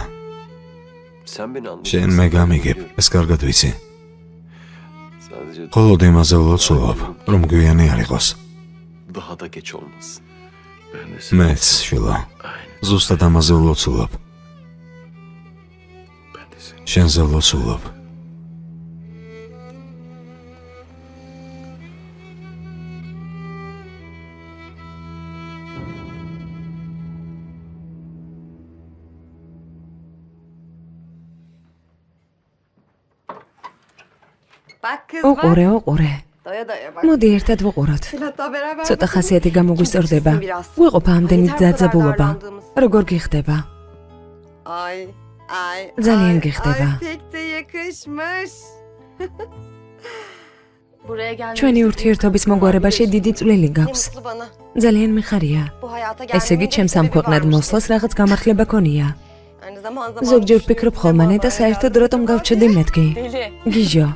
შენ მე გამიგებ, ეს კარგად ვიცი. მხოლოდ იმაზე ვლოცულობ, რომ გვიანი არ იყოს. მეც, შვილო, ზუსტად ამაზე ვლოცულობ. შენზე ვლოცულობ. უყურე, უყურე. მოდი ერთად ვუყუროთ. ცოტა ხასიათი გამოგვისწორდება. ვიყოფ ამდენი დაძაბულობა. როგორ გიხდება? ძალიან გიხდება. ჩვენი ურთიერთობის მოგვარებაში დიდი წვლილი გაქვს. ძალიან მიხარია. ესე იგი, ჩემს ამ ქვეყნად მოსვლას რაღაც გამართლება ქონია. ზოგჯერ ვფიქრობ ხოლმე და საერთოდ რატომ გავჩვდი მეთქი? გიჟო.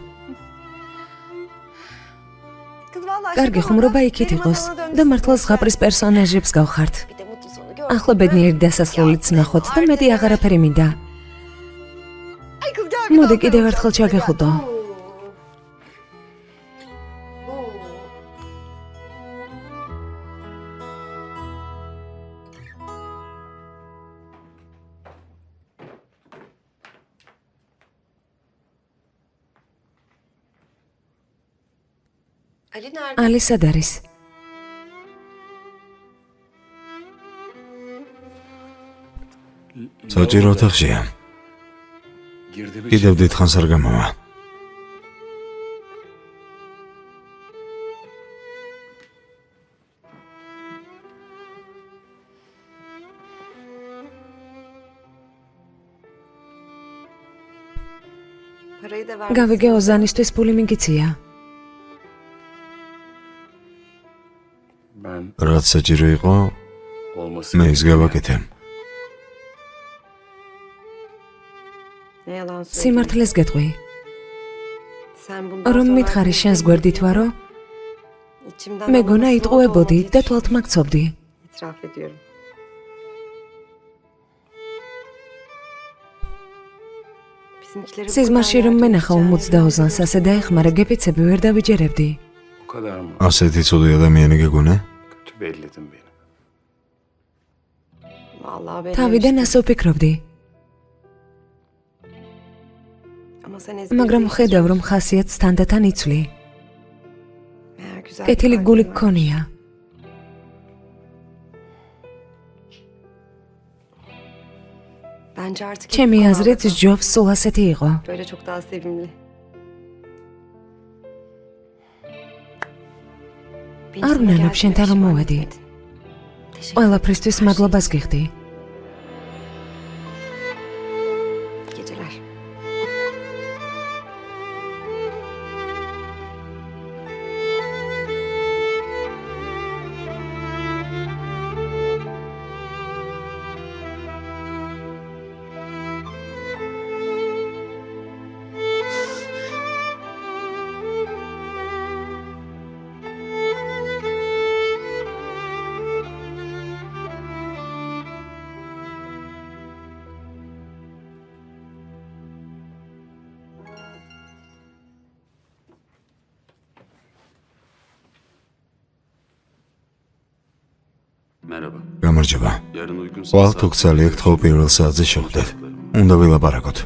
კარგი ხუმრობა იქით იყოს და მართლა ზღაპრის პერსონაჟებს გავხართ. ახლა ბედნიერი დასასრულიც ნახოთ და მეტი აღარაფერი მინდა. მოდი კიდევ ერთხელ ჩაგეხუტო. ალი სად არის? საჭირო ოთახშია. კიდევ დიდხანს არ გამოვა. გავიგე ოზანისთვის ფული მიგიცია. რაც საჭირო იყო, მე ის გავაკეთე. სიმართლეს გეტყვი. რომ მითხარი შენს გვერდით ვარო, მეგონა იტყუებოდი და თვალთ მაგცობდი. სიზმარში რომ მენახა უმუცდა ოზანს ასე დაეხმარა, გეფიცები ვერ დავიჯერებდი. ასეთი ცუდი ადამიანი გეგონა? თავიდან ასე ვფიქრობდი. მაგრამ ხედავ, რომ ხასიათს თანდათან იცვლი. კეთილი გული გქონია. ჩემი აზრით ჯობს სულ ასეთი იყო. არ ვნანებ შენთან რომ მოვედი. ყველაფრისთვის მადლობას გიხდი. გამარჯობა. ხვალ თუ გცალი აქ თხოვ პირველ საათზე შევხვდეთ. უნდა ვილაპარაკოთ.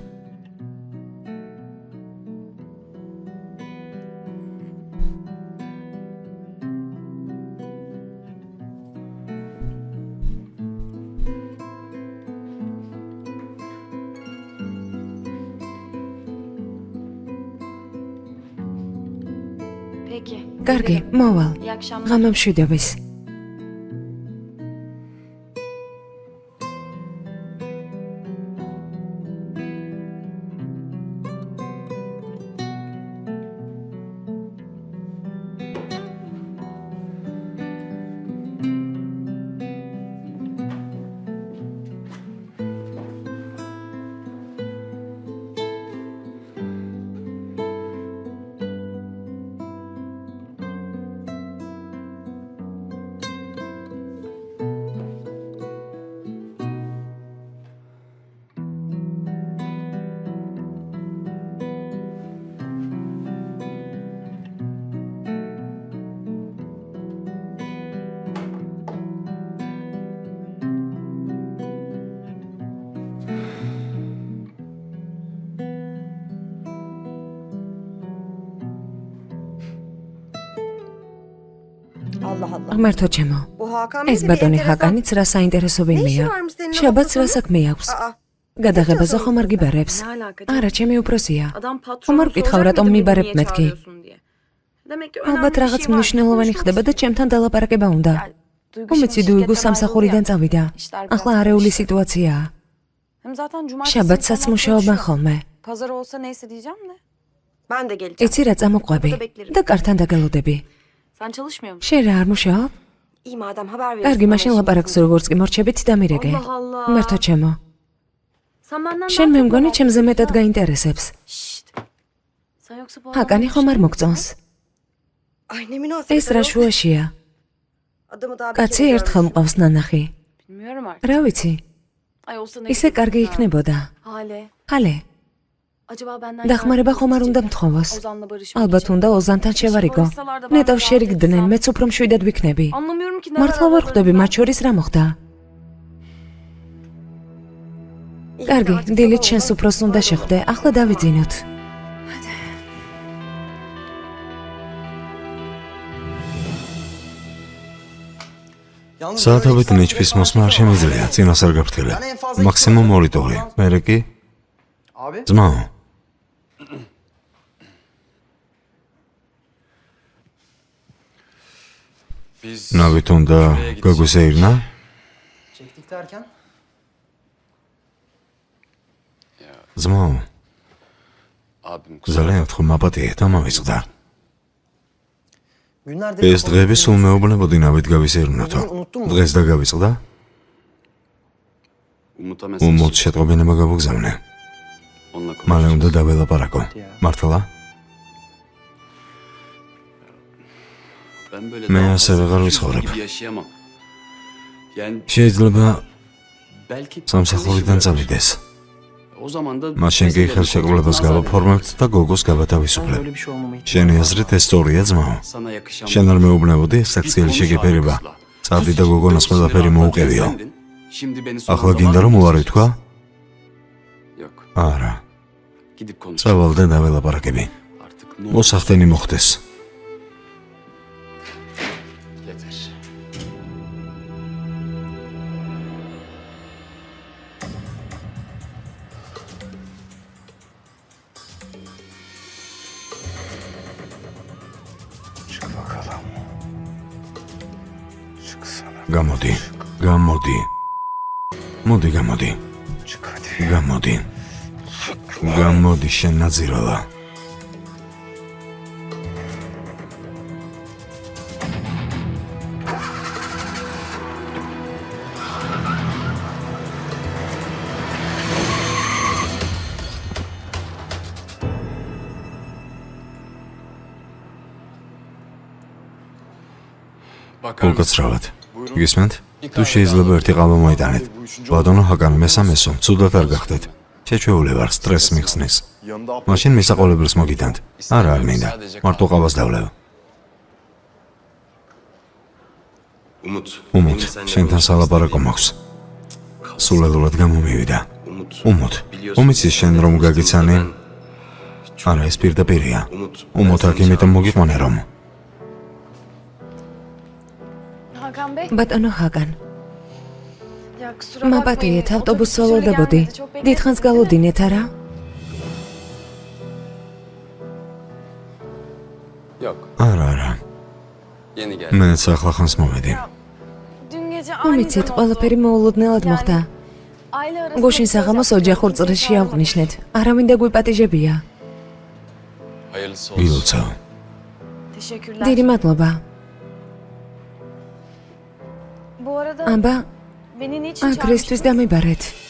კარგი, მოვალ. ღამემშვიდობის. ღმერთო ჩემო, ეს ბატონი ჰაკანიც რა საინტერესო ვინმეა. შაბათს რა საქმე აქვს? გადაღებაზე ხომ არ გიბარებს? არა, ჩემი უფროსია. ხომ არ ვკითხავ რატომ მიბარებ მეთქი? ალბათ რაღაც მნიშვნელოვანი ხდება და ჩემთან დალაპარაკება უნდა. უმეცი დუიგუ სამსახურიდან წავიდა. ახლა არეული სიტუაციაა. შაბათსაც მუშაობენ ხოლმე. იცი რა წამოყვები და კართან დაგელოდები. შენ რა არ მუშაობ? კარგი, მაშინ ლაპარაკს როგორც კი მორჩებით და მირეგე. ღმერთო ჩემო. შენ მე მგონი ჩემზე მეტად გაინტერესებს. ჰაკანი ხომ არ მოგწონს? ეს რა შუაშია? კაცი ერთხელ მყავს ნანახი. რა ვიცი? ისე კარგი იქნებოდა. ხალე. დახმარება ხომ არ უნდა მთხოვოს? ალბათ უნდა ოზანთან შევარიგო. ნეტავ შერიგდნენ, მეც უფრო მშვიდად ვიქნები. მართლა ვერ ხვდები მათ შორის რა მოხდა? კარგი, დილით შენს უფროს უნდა შეხვდე, ახლა დავიძინოთ. საათობით ნიჩფის მოსმა არ შემიძლია, წინას არ გაფრთხილე. მაქსიმუმ 2 ტური. მერე კი? ძმაო. ნავით უნდა გაგვისეირნა? ძმაო. ძალიან ვთქვი, მაპატიეთ, ამავიწყდა. ეს დღეები სულ მეუბნებოდი ნავით გავისეირნოთო. დღეს დაგავიწყდა? უმოც შეტყობინება გავუგზავნე. მალე უნდა დაველაპარაკო. მართლა? მე ასე ვეღარ ვიცხოვრებ. შეიძლება სამსახურიდან წავიდეს. მაშინ კი ხელშეკრულებას გავაფორმებთ და გოგოს გავათავისუფლებ. შენი აზრით ეს სწორია, ძმაო? შენ არ მეუბნებოდი საქციელი შეგეფერება? წადი და გოგონას ყველაფერი მოუყევიო. ახლა გინდა რომ უარი თქვა? არა. წავალ და დაველაპარაკები. მოსახდენი მოხდეს. გამოდი, გამოდი. მოდი, გამოდი. გამოდი. გამოდი შენ ნაძირალა. გულკაცრავად. გისმენთ? თუ შეიძლება ერთი ყალბა მოიტანეთ. ბატონო ჰაკან მესამესო, ცუდად არ გახდეთ. შეჩვეული ვარ, სტრესს მიხსნის. მაშინ მისაყოლებელს მოგიტანთ. არა, არ მინდა. მარტო ყავას დავლევ. უმოთ, შენთან სალაპარაკო მაქვს. სულელურად გამომივიდა. უმიცის შენ რომ გაგიცანი? არა, ეს პირდაპირია. უმოთ აქ იმიტომ მოგიყვანე რომ. ბატონო ჰაკან. მაპატიეთ, ავტობუსს ველოდებოდი. დიდხანს გალოდინეთ, არა? არა. მეც ახლა ხანს მოვედი. მომიცით, ყველაფერი მოულოდნელად მოხდა. გუშინ საღამოს ოჯახურ წრეში ავღნიშნეთ. არავინ და გვიპატიჟებია. გილოცავ. დიდი მადლობა. აბა, აგრესთვის დამიბარეთ.